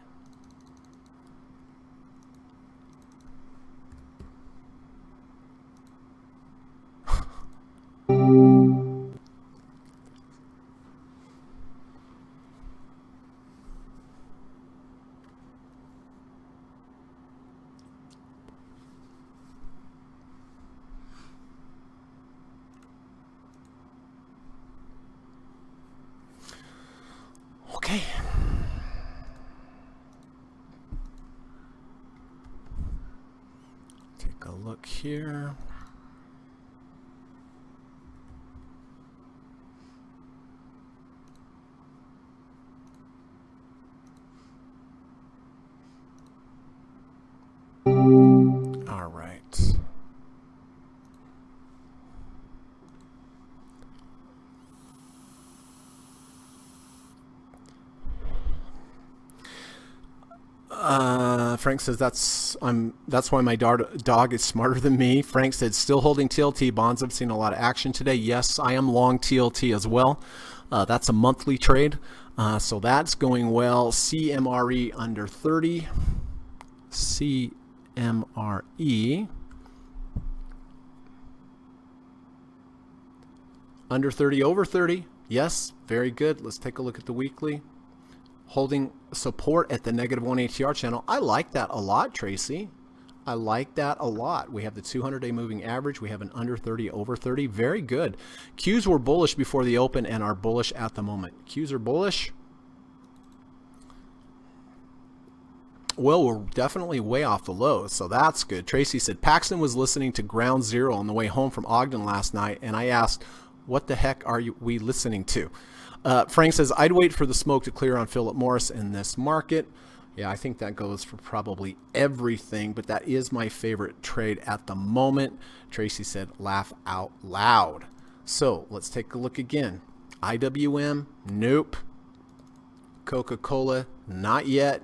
Okay. Take a look here. Frank says that's why my dog is smarter than me. Frank said still holding TLT bonds. I've seen a lot of action today. Yes, I am long TLT as well. That's a monthly trade, so that's going well. CMRE under 30. CMRE under 30 over 30. Yes, very good. Let's take a look at the weekly. Holding support at the -1 ATR channel. I like that a lot, Tracy. I like that a lot. We have the 200-day moving average. We have an under 30 over 30. Very good. Qs were bullish before the open and are bullish at the moment. Qs are bullish. Well, we're definitely way off the lows, so that's good. Tracy said Paxton was listening to Ground Zero on the way home from Ogden last night, and I asked, what the heck are we listening to? Frank says, I'd wait for the smoke to clear on Philip Morris in this market. Yeah, I think that goes for probably everything, but that is my favorite trade at the moment. Tracy said, laugh out loud. So let's take a look again. IWM, nope. Coca-Cola, not yet.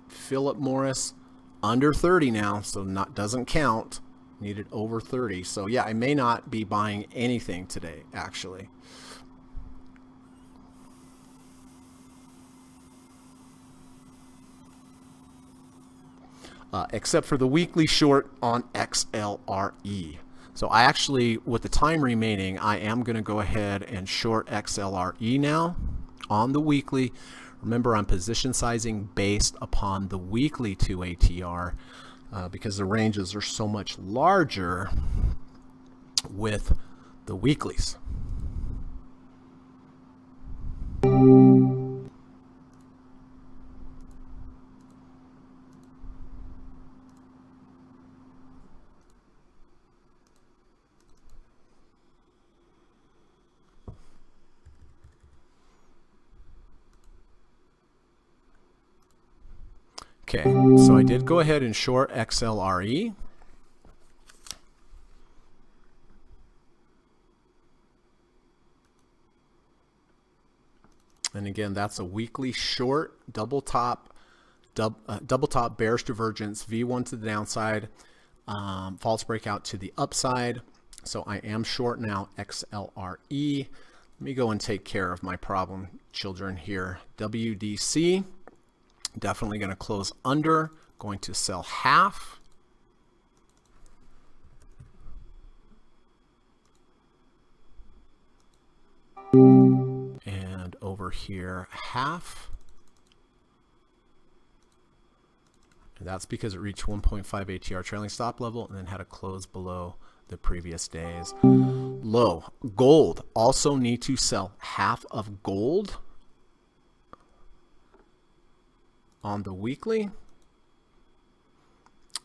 Philip Morris, under 30 now, so doesn't count. Needed over 30. So yeah, I may not be buying anything today, actually. Except for the weekly short on XLRE. So I actually, with the time remaining, I am going to go ahead and short XLRE now on the weekly. Remember, I'm position sizing based upon the weekly 2 ATR because the ranges are so much larger with the weeklies. Okay, so I did go ahead and short XLRE. And again, that's a weekly short, double top bearish divergence, V1 to the downside, false breakout to the upside. So I am short now XLRE. Let me go and take care of my problem children here. WDC. Definitely going to close under, going to sell half. And over here, half. And that's because it reached 1.5 ATR trailing stop level and then had a close below the previous day's low. Gold, also need to sell half of gold on the weekly,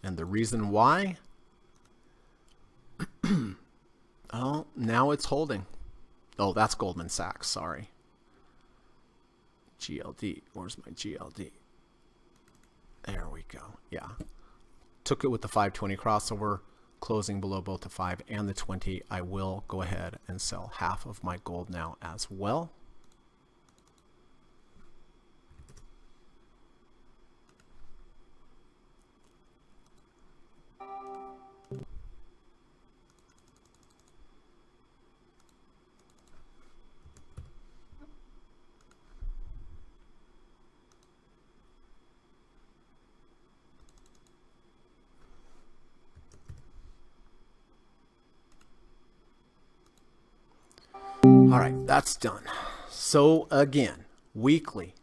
and the reason why, oh, now it's holding. Oh, that's Goldman Sachs, sorry. GLD, where's my GLD? There we go, yeah. Took it with the 520 crossover, closing below both the 5 and the 20. I will go ahead and sell half of my gold now as well. All right, that's done. So again, weekly,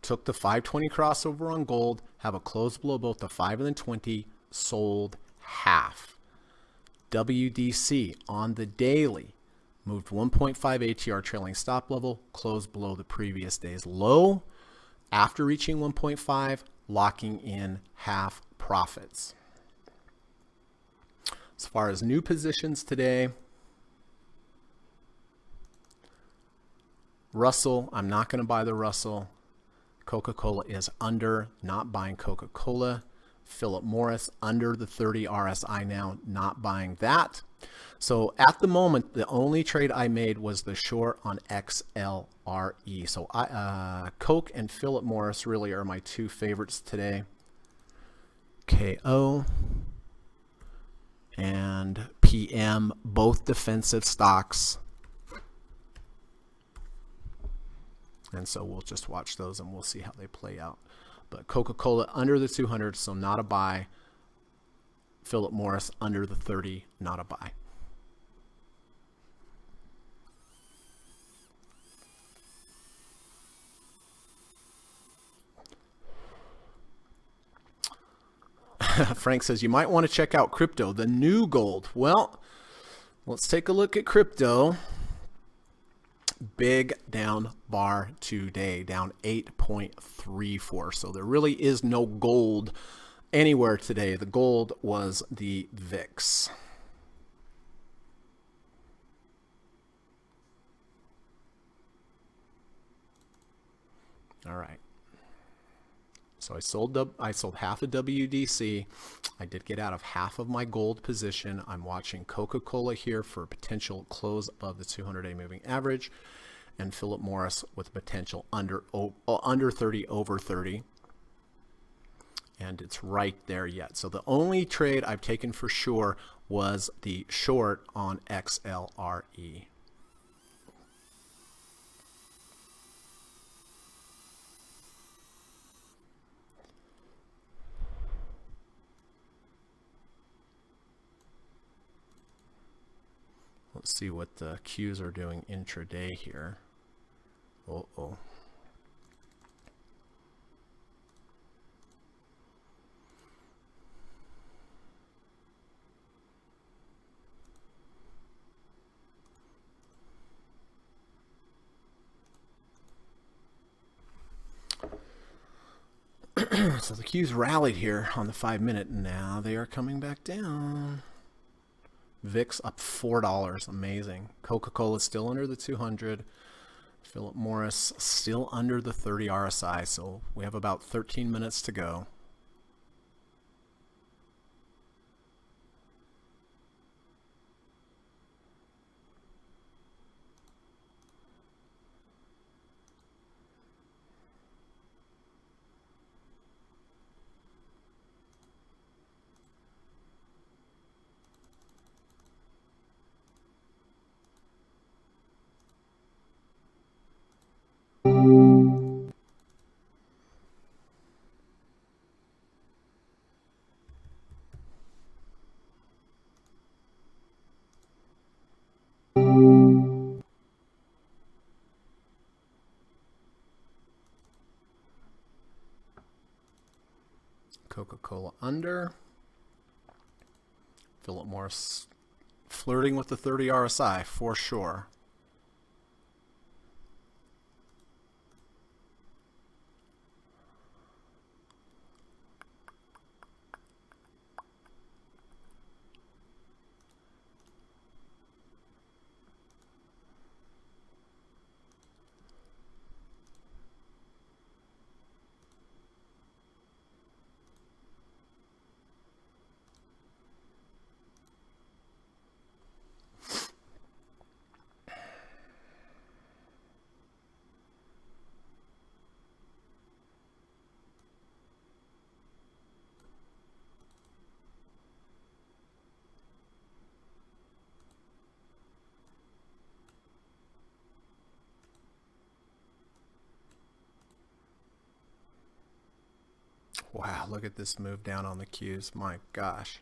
took the 520 crossover on gold, have a close below both the 5 and the 20, sold half. WDC on the daily, moved 1.5 ATR trailing stop level, closed below the previous day's low. After reaching 1.5, locking in half profits. As far as new positions today, Russell, I'm not going to buy the Russell. Coca-Cola is under, not buying Coca-Cola. Philip Morris under the 30 RSI now, not buying that. So at the moment, the only trade I made was the short on XLRE. So Coke and Philip Morris really are my two favorites today. KO and PM, both defensive stocks. And so we'll just watch those and we'll see how they play out. But Coca-Cola under the 200, so not a buy. Philip Morris under the 30, not a buy. Frank says, you might want to check out crypto, the new gold. Well, let's take a look at crypto. Big down bar today, down 8.34. So there really is no gold anywhere today. The gold was the VIX. All right. So I sold half a WDC. I did get out of half of my gold position. I'm watching Coca-Cola here for a potential close above the 200-day moving average, and Philip Morris with potential under 30, over 30. And it's right there yet. So the only trade I've taken for sure was the short on XLRE. Let's see what the Qs are doing intraday here. Uh-oh. So the Qs rallied here on the 5-minute. Now they are coming back down. VIX up $4. Amazing. Coca-Cola still under the 200. Philip Morris still under the 30 RSI. So we have about 13 minutes to go. Coca-Cola under. Philip Morris flirting with the 30 RSI for sure. Wow, look at this move down on the Qs. My gosh.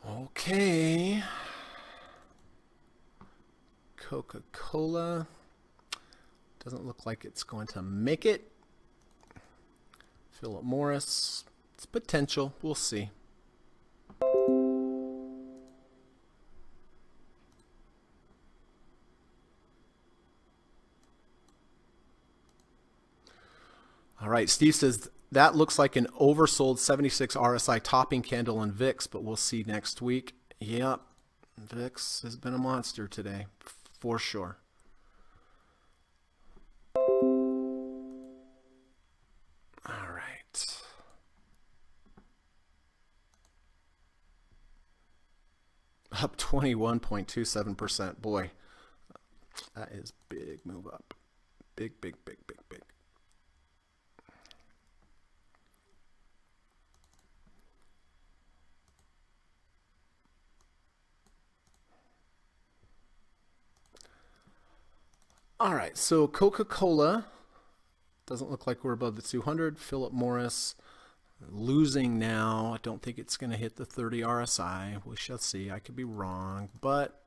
Okay. Coca-Cola. Doesn't look like it's going to make it. Philip Morris. It's potential. We'll see. All right. Steve says that looks like an oversold 76 RSI topping candle in VIX, but we'll see next week. Yep, VIX has been a monster today, for sure. All right. Up 21.27%. Boy, that is big move up. Big, big, big, big, big. All right, so Coca-Cola doesn't look like we're above the 200. Philip Morris losing now. I don't think it's going to hit the 30 RSI. We shall see. I could be wrong, but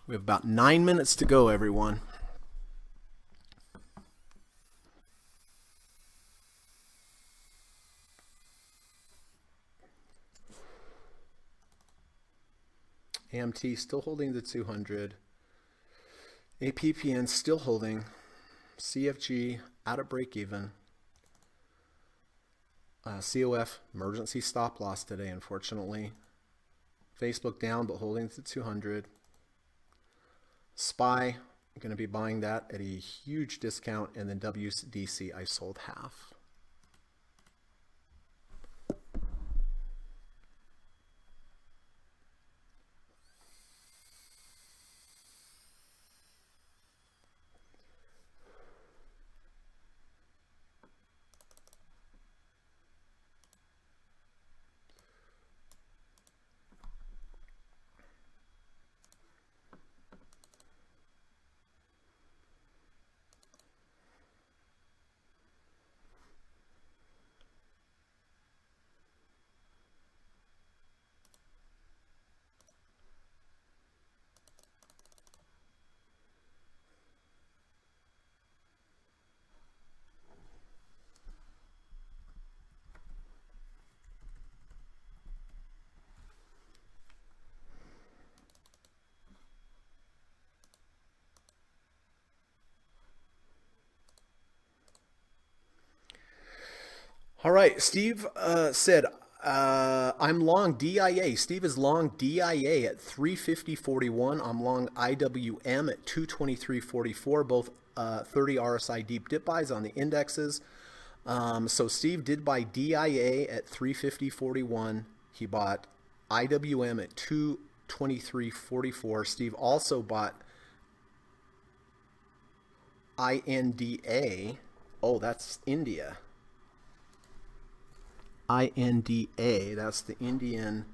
we have about 9 minutes to go, everyone. AMT still holding the 200. APPN still holding. CFG out of break even. COF emergency stop loss today, unfortunately. Facebook down but holding the 200. SPY, I'm going to be buying that at a huge discount, and then WDC I sold half. All right, Steve said, I'm long DIA. Steve is long DIA at 350.41. I'm long IWM at 223.44, both 30 RSI deep dip buys on the indexes. So Steve did buy DIA at 350.41. He bought IWM at 223.44. Steve also bought INDA. Oh, that's India. INDA, that's the Indian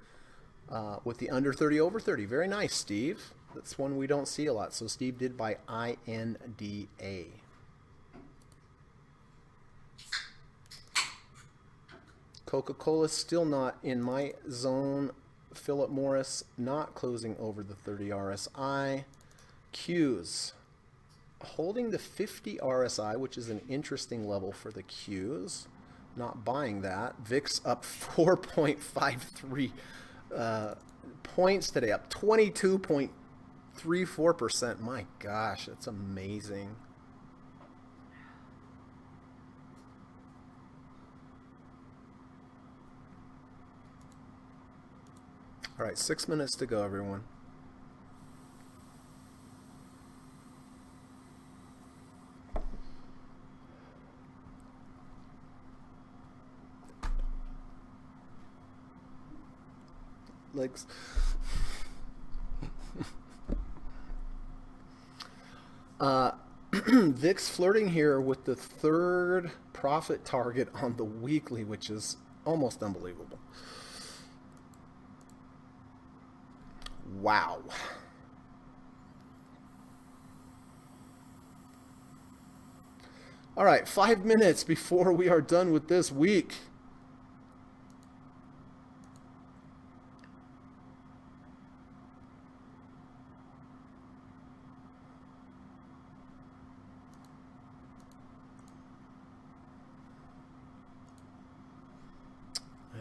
with the under 30 over 30. Very nice, Steve. That's one we don't see a lot. So Steve did buy INDA. Coca-Cola still not in my zone. Philip Morris not closing over the 30 RSI. Qs holding the 50 RSI, which is an interesting level for the Qs. Not buying that. VIX up 4.53 points today, up 22.34%. My gosh, that's amazing. All right, 6 minutes to go, everyone. Legs. VIX flirting here with the third profit target on the weekly, which is almost unbelievable. Wow. All right, 5 minutes before we are done with this week.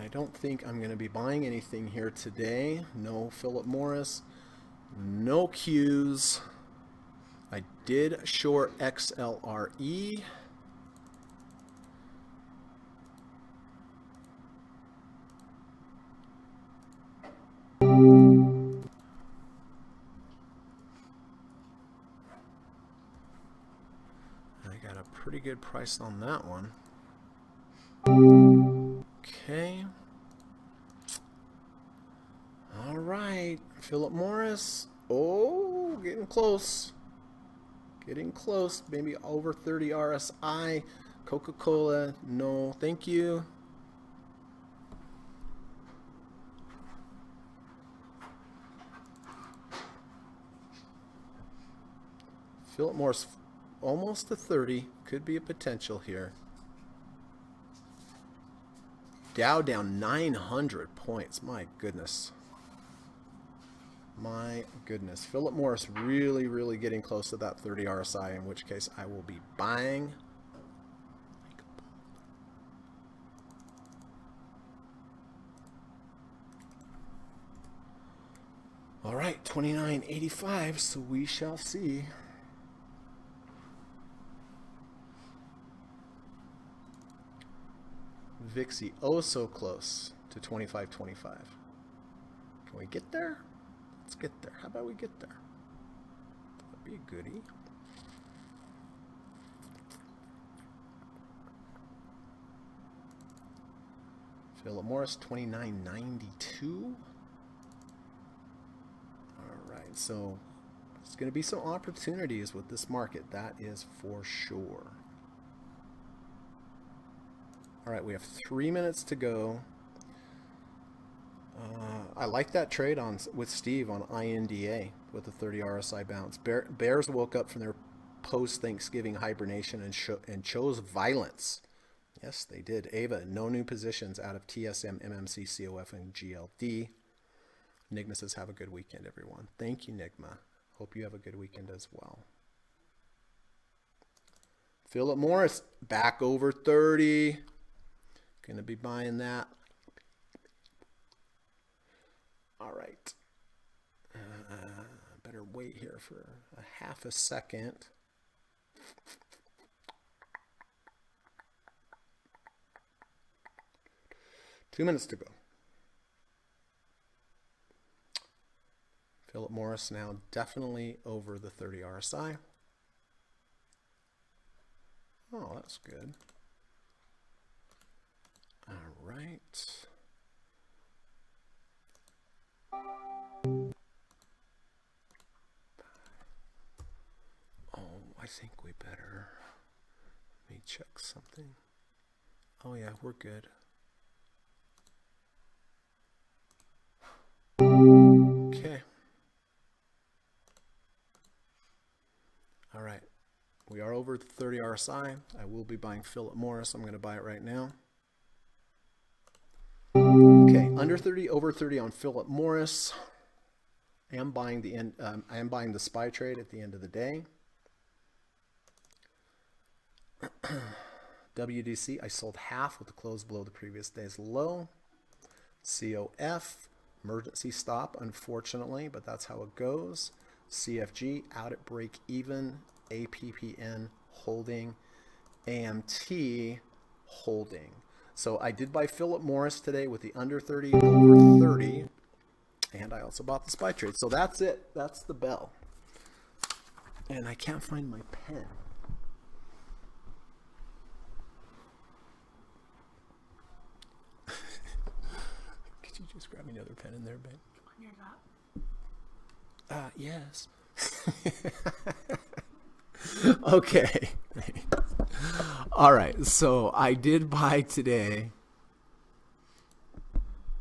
I don't think I'm going to be buying anything here today. No Philip Morris, no Qs. I did short XLRE. I got a pretty good price on that one. Okay. All right. Philip Morris. Oh, getting close. Getting close. Maybe over 30 RSI. Coca-Cola. No, thank you. Philip Morris almost to 30. Could be a potential here. Dow down 900 points. My goodness. My goodness. Philip Morris really, really getting close to that 30 RSI, in which case I will be buying. All right, 29.85, so we shall see. VIXI, oh so close to 25.25. Can we get there? Let's get there. How about we get there? That'd be a goodie. Philip Morris, 29.92. All right, so there's going to be some opportunities with this market. That is for sure. All right, we have 3 minutes to go. I like that trade on with Steve on INDA with the 30 RSI bounce. Bears woke up from their post-Thanksgiving hibernation and chose violence. Yes, they did. Ava, no new positions out of TSM, MMC, COF, and GLD. Nigma says, have a good weekend, everyone. Thank you, Nigma. Hope you have a good weekend as well. Philip Morris, back over 30. Going to be buying that. All right. Better wait here for a half a second. Two minutes to go. Philip Morris now definitely over the 30 RSI. Oh, that's good. All right. Oh, I think we better. Let me check something. Oh yeah, we're good. Okay. All right. We are over the 30 RSI. I will be buying Philip Morris. I'm going to buy it right now. Okay, under 30, over 30 on Philip Morris. I am buying the SPY trade at the end of the day. WDC, I sold half with the close below the previous day's low. COF, emergency stop, unfortunately, but that's how it goes. CFG, out at break even. APPN, holding. AMT, holding. So I did buy Philip Morris today with the under 30, over 30. And I also bought the SPY trade. So that's it. That's the bell. And I can't find my pen. Could you just grab me another pen in there, babe? On your lap? Yes. Okay. All right. So I did buy today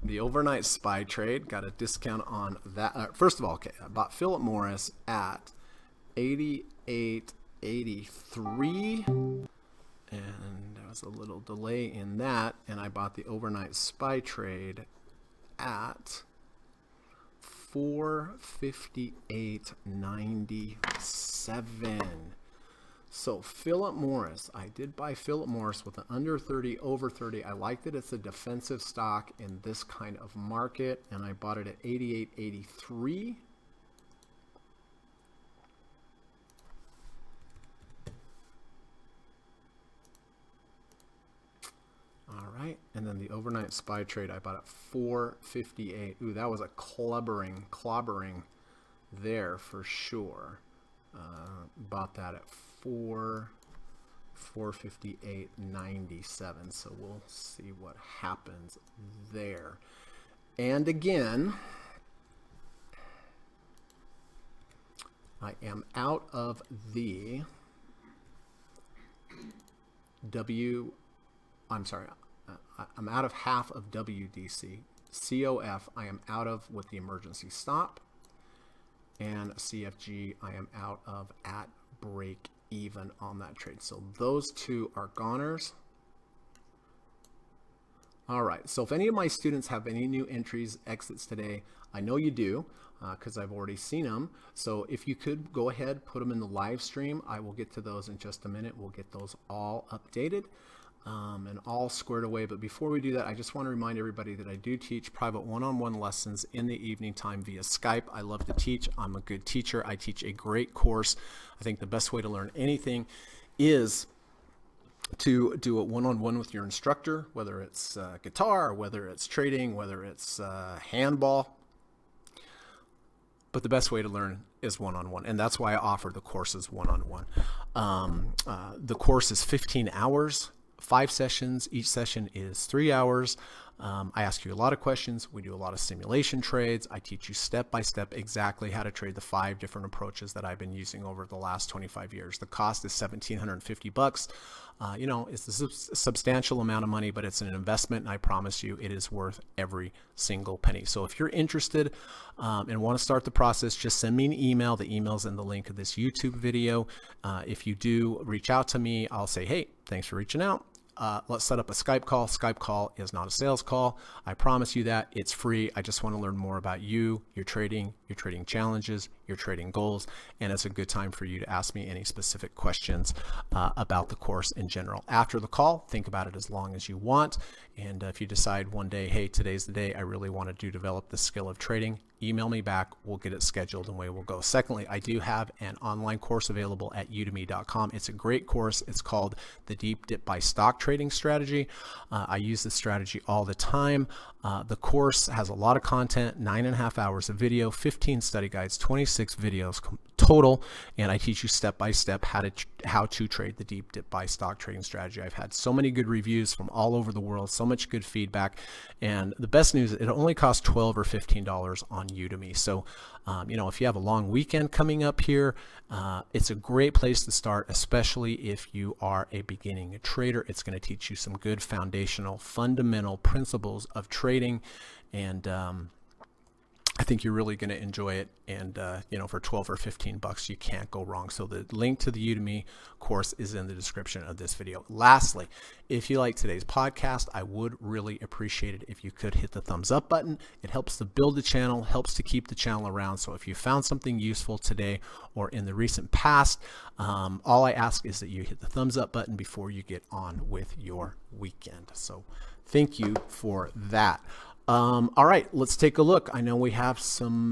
the overnight SPY trade. Got a discount on that. First of all, okay, I bought Philip Morris at 88.83, and there was a little delay in that, and I bought the overnight SPY trade at 458.97. So Philip Morris, I did buy Philip Morris with an under 30, over 30. I like that it's a defensive stock in this kind of market, and I bought it at 88.83. right. And then the overnight SPY trade I bought at 458. Ooh, that was a clobbering there for sure. Bought that at 458.97. So we'll see what happens there. And again, I am out of the I'm out of half of WDC. COF I am out of with the emergency stop. And CFG I am out of at break even on that trade. So those two are goners. All right, so if any of my students have any new entries, exits today, I know you do because I've already seen them. So if you could go ahead, put them in the live stream. I will get to those in just a minute. We'll get those all updated and all squared away. But before we do that, I just want to remind everybody that I do teach private one-on-one lessons in the evening time via Skype. I love to teach. I'm a good teacher. I teach a great course. I think the best way to learn anything is to do it one-on-one with your instructor, whether it's guitar, whether it's trading, whether it's handball. But the best way to learn is one-on-one, and that's why I offer the courses one-on-one. The course is 15 hours, 5 sessions. Each session is 3 hours. I ask you a lot of questions. We do a lot of simulation trades. I teach you step by step exactly how to trade the 5 different approaches that I've been using over the last 25 years. The cost is $1,750. You know, it's a substantial amount of money, but it's an investment, and I promise you it is worth every single penny. So if you're interested and want to start the process, just send me an email. The email's in the link of this YouTube video. If you do reach out to me, I'll say, hey, thanks for reaching out. Let's set up a Skype call. Skype call is not a sales call. I promise you that. It's free. I just want to learn more about you, your trading challenges, your trading goals, and it's a good time for you to ask me any specific questions about the course in general. After the call, think about it as long as you want. And if you decide one day, hey, today's the day I really want to develop the skill of trading, email me back. We'll get it scheduled and away we'll go. Secondly, I do have an online course available at udemy.com. It's a great course. It's called The Deep Dip by Stock Trading Strategy. I use this strategy all the time. The course has a lot of content, 9.5 hours of video, 15 study guides, 26 videos total, and I teach you step by step how to trade the deep dip by stock trading strategy. I've had so many good reviews from all over the world, so much good feedback, and the best news, it only costs $12 or $15 on Udemy. So you know, if you have a long weekend coming up here, it's a great place to start, especially if you are a beginning trader. It's going to teach you some good foundational, fundamental principles of trading, and I think you're really going to enjoy it. And you know, for 12 or 15 bucks, you can't go wrong. So the link to the Udemy course is in the description of this video. Lastly, if you like today's podcast, I would really appreciate it if you could hit the thumbs up button. It helps to build the channel, helps to keep the channel around. So if you found something useful today or in the recent past, all I ask is that you hit the thumbs up button before you get on with your weekend. So thank you for that. All right, let's take a look. I know we have some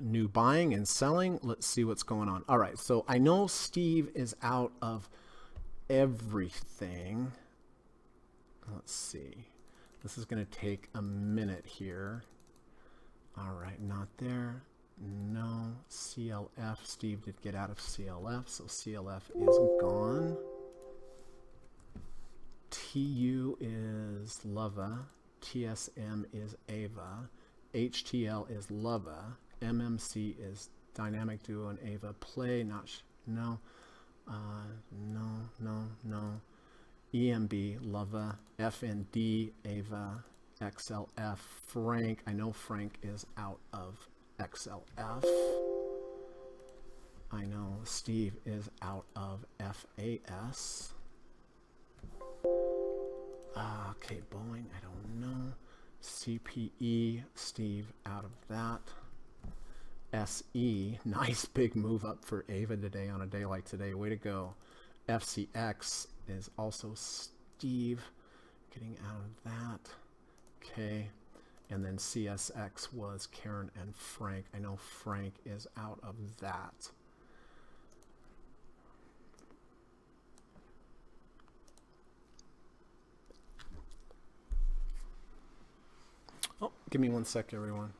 new buying and selling. Let's see what's going on. All right, so I know Steve is out of everything. Let's see. This is going to take a minute here. All right, not there. No. CLF. Steve did get out of CLF, so CLF is gone. TU is Lava, TSM is Ava, HTL is Lava, MMC is Dynamic Duo and Ava. Play, no, EMB, Lava, FND, Ava, XLF, Frank. I know Frank is out of XLF. I know Steve is out of FAS. Okay, Boeing, I don't know. CPE, Steve out of that. SE, nice big move up for Ava today on a day like today. Way to go. FCX is also Steve getting out of that. Okay, and then CSX was Karen and Frank. I know Frank is out of that. Give me 1 sec, everyone.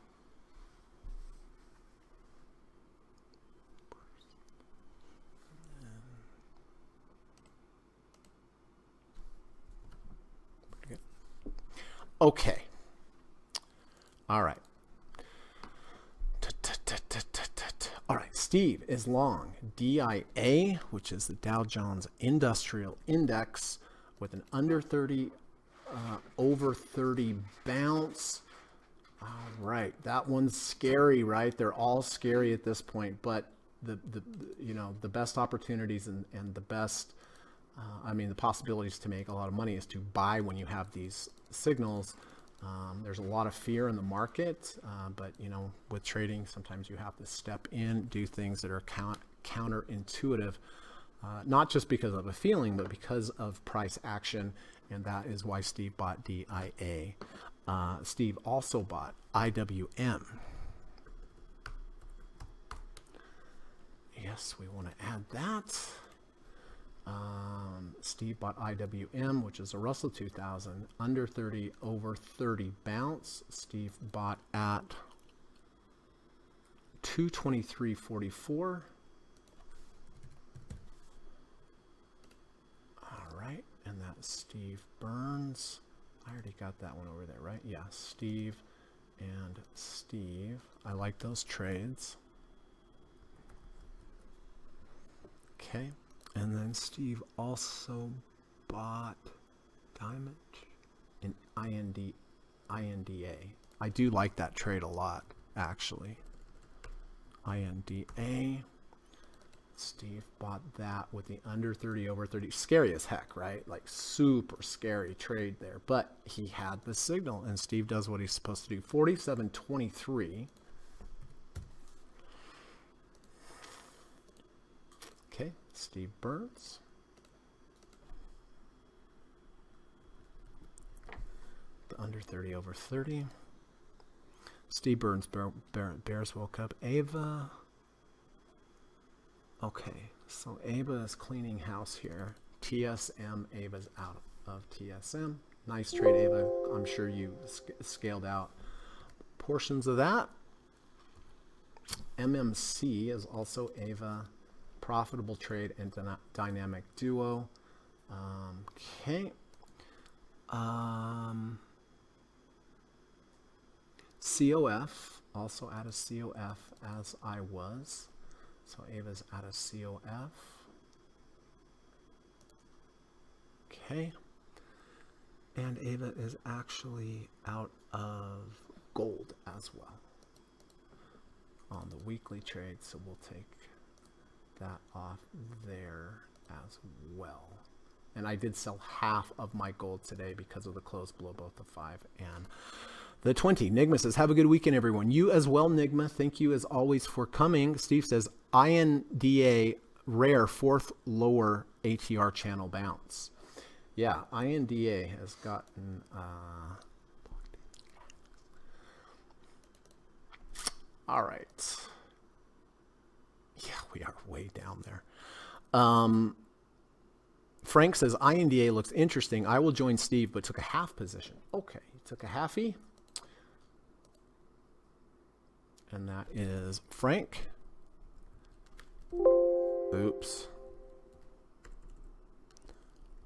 Okay. All right. All right. Steve is long DIA, which is the Dow Jones Industrial Index, with an under 30, over 30 bounce. All right. That one's scary, right? They're all scary at this point, but the best opportunities and the best, the possibilities to make a lot of money is to buy when you have these signals. There's a lot of fear in the market, but with trading, sometimes you have to step in, do things that are counterintuitive, not just because of a feeling, but because of price action, and that is why Steve bought DIA. Steve also bought IWM. Yes, we want to add that. Steve bought IWM, which is a Russell 2000, under 30, over 30 bounce. Steve bought at 223.44. All right, and that's Steve Burns. I already got that one over there, right? Yeah, Steve and Steve. I like those trades. Okay. And then Steve also bought Diamond in INDA. I do like that trade a lot, actually. INDA. Steve bought that with the under 30, over 30. Scary as heck, right? Like super scary trade there. But he had the signal, and Steve does what he's supposed to do. 47.23. Okay, Steve Burns. The under 30, over 30. Steve Burns, Bears woke up. Ava. Okay, so Ava is cleaning house here. TSM, Ava's out of TSM. Nice trade, Ava. I'm sure you scaled out portions of that. MMC is also Ava. Profitable trade and dynamic duo. Okay. COF, also out of COF as I was. So Ava's out of COF. Okay. And Ava is actually out of gold as well on the weekly trade. So we'll take that off there as well. And I did sell half of my gold today because of the close below both the 5 and the 20. Nigma says, have a good weekend, everyone. You as well, Nigma. Thank you as always for coming. Steve says, INDA rare fourth lower ATR channel bounce. Yeah, INDA has gotten all right. Yeah, we are way down there. Frank says, INDA looks interesting. I will join Steve, but took a half position. Okay, he took a halfie. And that is Frank. Oops.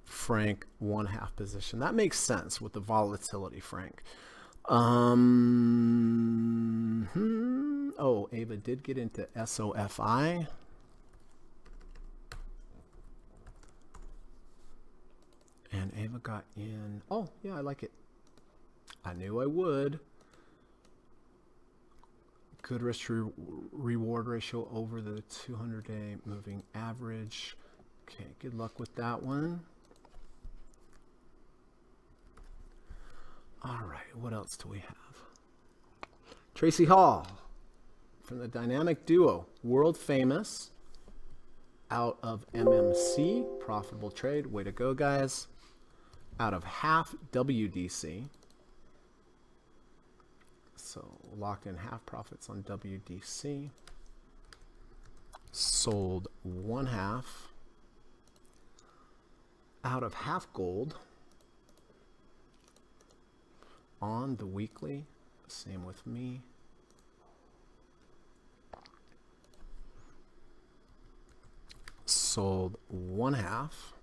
Frank, 1/2 position. That makes sense with the volatility, Frank. Oh, Ava did get into SOFI. And Ava got in. Oh, yeah, I like it. I knew I would. Good risk reward ratio over the 200-day moving average. Okay, good luck with that one. All right, what else do we have? Tracy Hall from the Dynamic Duo, world famous, out of MMC, profitable trade. Way to go, guys. Out of half WDC. So locked in half profits on WDC. Sold 1/2 out of half gold on the weekly. Same with me. Sold 1/2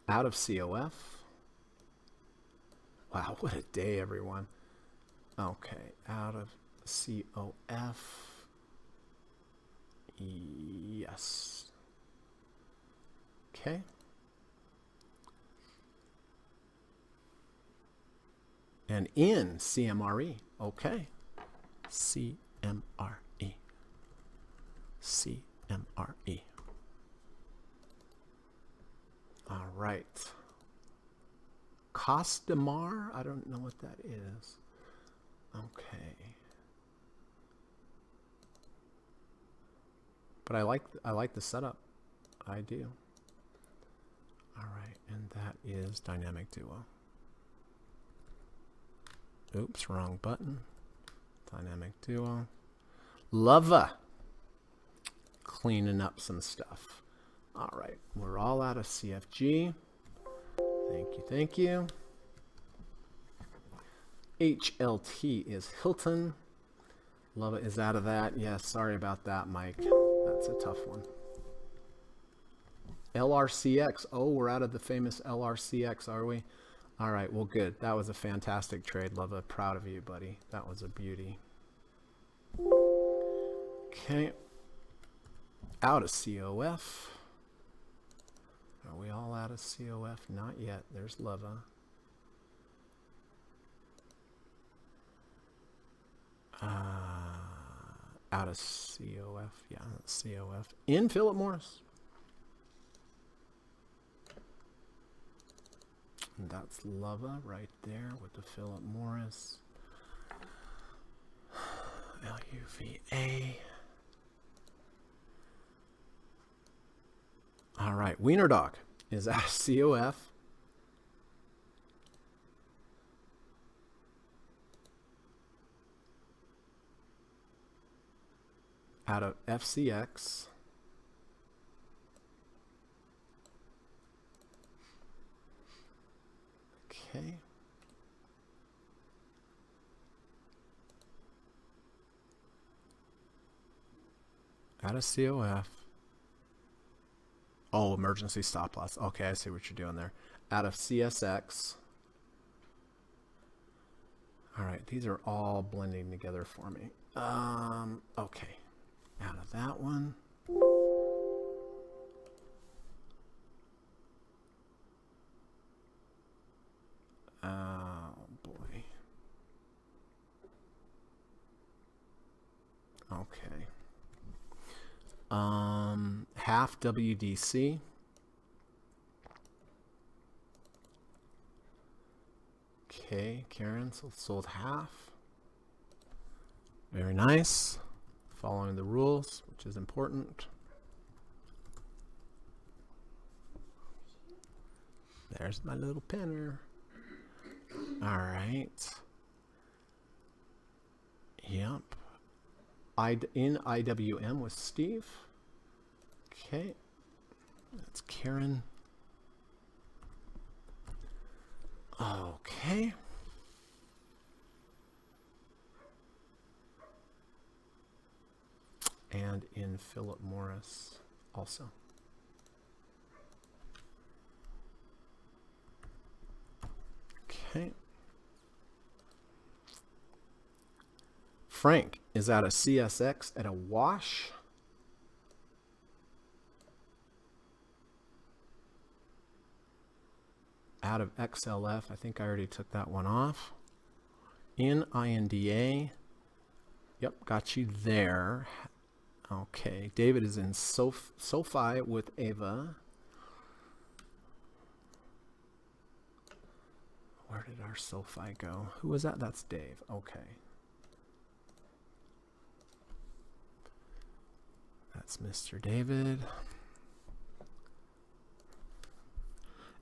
out of COF. Wow, what a day, everyone. Okay, out of COF. Yes. Okay. And in CMRE. Okay. CMRE. CMRE. All right. Costamar? I don't know what that is. Okay. But I like the setup. I do. All right, and that is Dynamic Duo. Oops, wrong button. Dynamic Duo. Lava. Cleaning up some stuff. All right, we're all out of CFG. Thank you, thank you. HLT is Hilton. Lava is out of that. Yeah, sorry about that, Mike. That's a tough one. LRCX. Oh, we're out of the famous LRCX, are we? All right, well, good. That was a fantastic trade, Lava. Proud of you, buddy. That was a beauty. Okay. Out of COF. Are we all out of COF? Not yet. There's Lava. Out of COF. Yeah, COF. In Philip Morris. And that's Lava right there with the Philip Morris. LUVA. All right, Wiener Dog is out of COF. Out of FCX. Okay. Out of COF. Oh, emergency stop loss. Okay, I see what you're doing there. Out of CSX. All right, these are all blending together for me. Okay. Out of that one. Oh, boy. Okay. Half WDC. Okay, Karen sold half. Very nice. Following the rules, which is important. There's my little pinner. All right. Yep. In IWM with Steve. Okay. That's Karen. Okay. And in Philip Morris also. Okay. Frank is out of CSX at a wash. Out of XLF, I think I already took that one off. In INDA, yep, got you there. Okay, David is in SoFi with Ava. Where did our SoFi go? Who was that? That's Dave. Okay. That's Mr. David.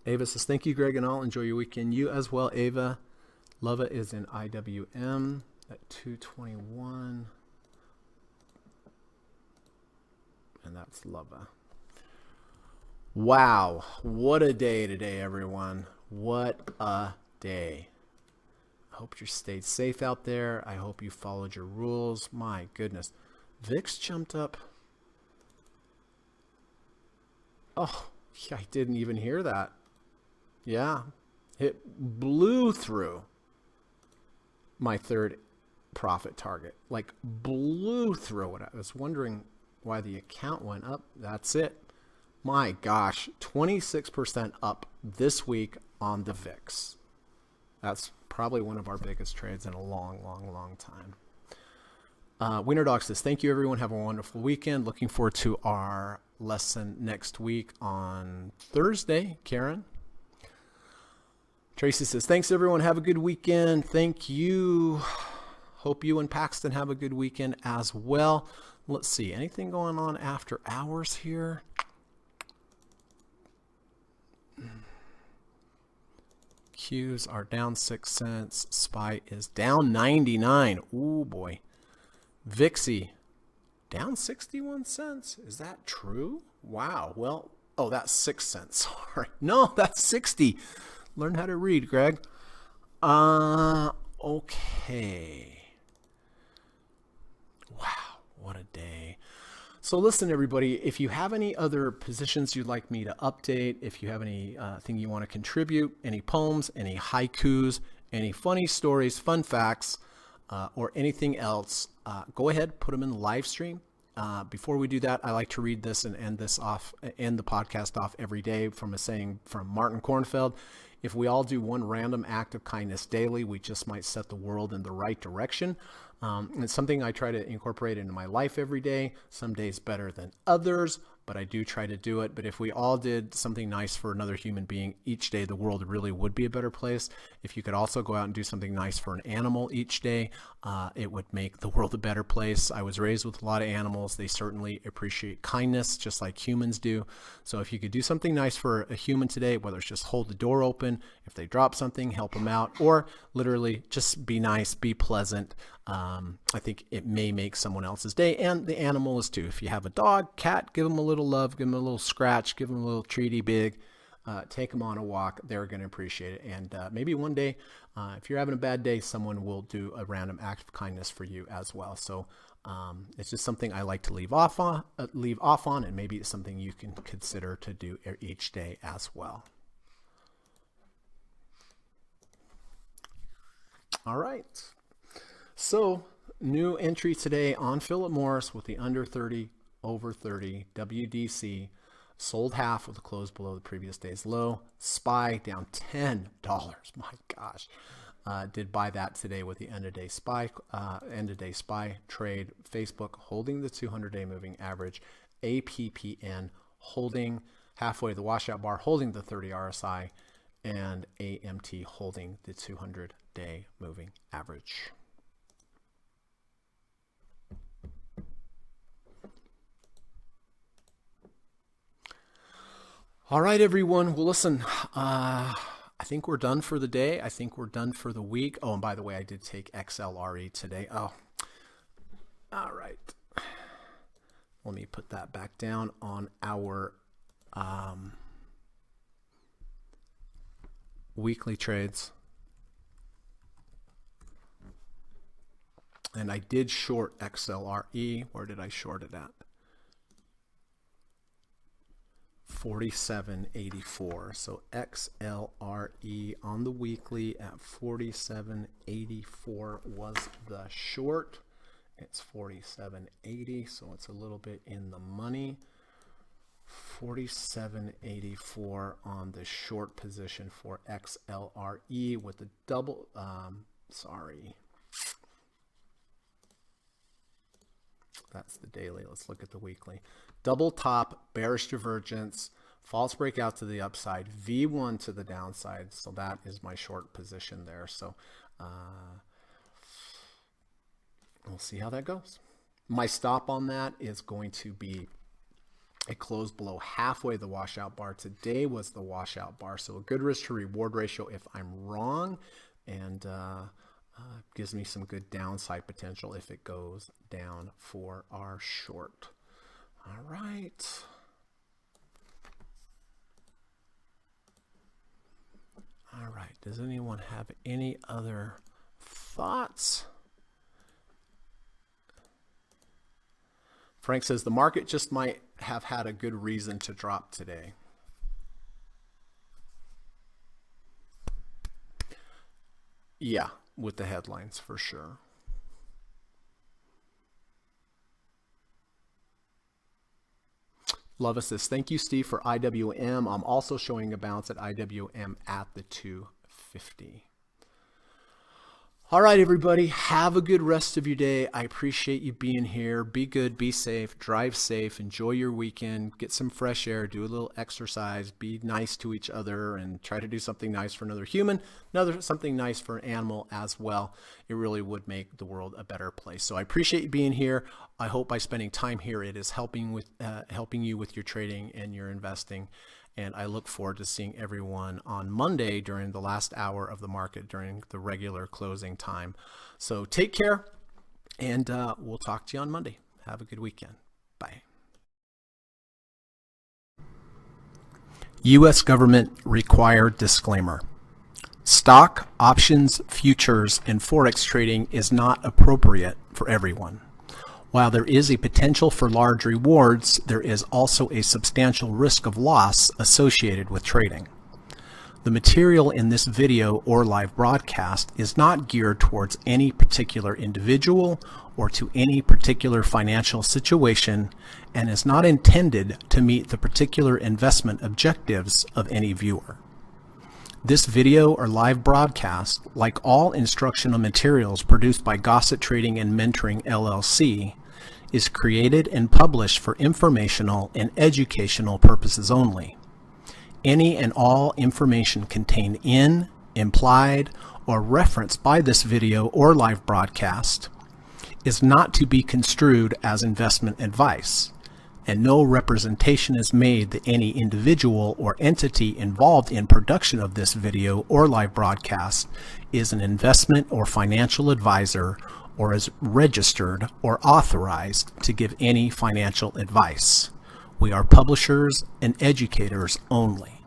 Ava says, thank you, Greg, and all. Enjoy your weekend. You as well, Ava. Lava is in IWM at 221. And that's Lava. Wow. What a day today, everyone. What a day. hope you stayed safe out there. I hope you followed your rules. My goodness. VIX jumped up. Oh, yeah, I didn't even hear that. Yeah, it blew through my third profit target. Like blew through it. I was wondering why the account went up. That's it. My gosh, 26% up this week on the VIX. That's probably one of our biggest trades in a long time. Wiener Dog says, thank you, everyone. Have a wonderful weekend. Looking forward to our lesson next week on Thursday, Karen. Tracy says, thanks, everyone. Have a good weekend. Thank you. Hope you and Paxton have a good weekend as well. Let's see. Anything going on after hours here? Qs are down 6 cents. SPY is down 99. Ooh, boy. VIXY down 61 cents. Is that true? Wow. Well, oh, that's 6 cents. Sorry. No, that's 60. Learn how to read, Greg. Okay. Wow, what a day. So listen, everybody, if you have any other positions you'd like me to update, if you have any thing you want to contribute, any poems, any haikus, any funny stories, fun facts, or anything else, go ahead, put them in the live stream. Before we do that, I like to read this and end the podcast off every day from a saying from Martin Kornfeld. If we all do one random act of kindness daily, we just might set the world in the right direction. It's something I try to incorporate into my life every day. Some days better than others, but I do try to do it. But if we all did something nice for another human being each day, the world really would be a better place. If you could also go out and do something nice for an animal each day, it would make the world a better place. I was raised with a lot of animals. They certainly appreciate kindness, just like humans do. So if you could do something nice for a human today, whether it's just hold the door open, if they drop something, help them out, or literally just be nice, be pleasant, I think it may make someone else's day, and the animal is too. If you have a dog, cat, give them a little love, give them a little scratch, give them a little treaty big, take them on a walk. They're going to appreciate it. And maybe one day, if you're having a bad day, someone will do a random act of kindness for you as well. So it's just something I like to leave off on, and maybe it's something you can consider to do each day as well. All right. So new entry today on Philip Morris with the under 30, over 30, WDC, sold half with the close below the previous day's low. SPY down $10. My gosh. Did buy that today with the end of day SPY trade. Facebook holding the 200-day moving average. APPN holding halfway the washout bar, holding the 30 RSI, and AMT holding the 200-day moving average. All right, everyone. Well, listen, I think we're done for the day. I think we're done for the week. Oh, and by the way, I did take XLRE today. Oh, all right. Let me put that back down on our weekly trades. And I did short XLRE. Where did I short it at? 47.84. So XLRE on the weekly at 47.84 was the short. It's 47.80, so it's a little bit in the money. 47.84 on the short position for XLRE with the double. That's the daily. Let's look at the weekly. Double top, bearish divergence, false breakout to the upside, V1 to the downside. So that is my short position there. So we'll see how that goes. My stop on that is going to be a close below halfway the washout bar. Today was the washout bar. So a good risk to reward ratio if I'm wrong, and gives me some good downside potential if it goes down for our short. All right. All right. Does anyone have any other thoughts. Frank says the market just might have had a good reason to drop today. Yeah, with the headlines for sure. Lovis says, thank you, Steve, for IWM. I'm also showing a bounce at IWM at the 250. All right, everybody, have a good rest of your day. I appreciate you being here. Be good, be safe, drive safe, enjoy your weekend, get some fresh air, do a little exercise, be nice to each other, and try to do something nice for another human, something nice for an animal as well. It really would make the world a better place. So I appreciate you being here. I hope by spending time here, it is helping you with your trading and your investing. And I look forward to seeing everyone on Monday during the last hour of the market during the regular closing time. So take care, and we'll talk to you on Monday. Have a good weekend. Bye. U.S. government required disclaimer. Stock, options, futures, and forex trading is not appropriate for everyone. While there is a potential for large rewards, there is also a substantial risk of loss associated with trading. The material in this video or live broadcast is not geared towards any particular individual or to any particular financial situation and is not intended to meet the particular investment objectives of any viewer. This video or live broadcast, like all instructional materials produced by Gossett Trading and Mentoring LLC, is created and published for informational and educational purposes only. Any and all information contained in, implied, or referenced by this video or live broadcast is not to be construed as investment advice, and no representation is made that any individual or entity involved in production of this video or live broadcast is an investment or financial advisor or is registered or authorized to give any financial advice. We are publishers and educators only.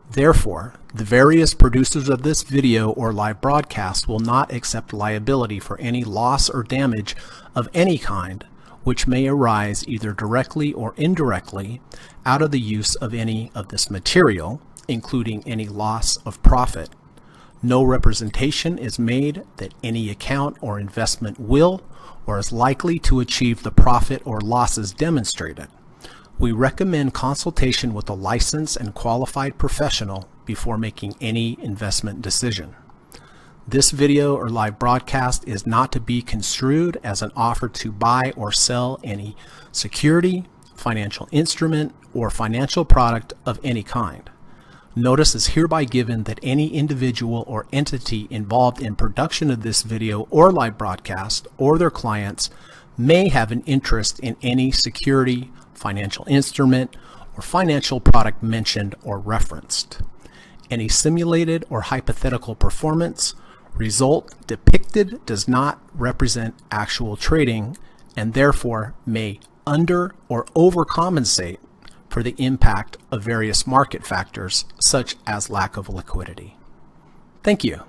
Therefore, the various producers of this video or live broadcast will not accept liability for any loss or damage of any kind which may arise either directly or indirectly out of the use of any of this material, including any loss of profit. No representation is made that any account or investment will or is likely to achieve the profit or losses demonstrated. We recommend consultation with a licensed and qualified professional before making any investment decision. This video or live broadcast is not to be construed as an offer to buy or sell any security, financial instrument, or financial product of any kind. Notice is hereby given that any individual or entity involved in production of this video or live broadcast or their clients may have an interest in any security, financial instrument, or financial product mentioned or referenced. Any simulated or hypothetical performance result depicted does not represent actual trading and therefore may under or overcompensate for the impact of various market factors such as lack of liquidity. Thank you.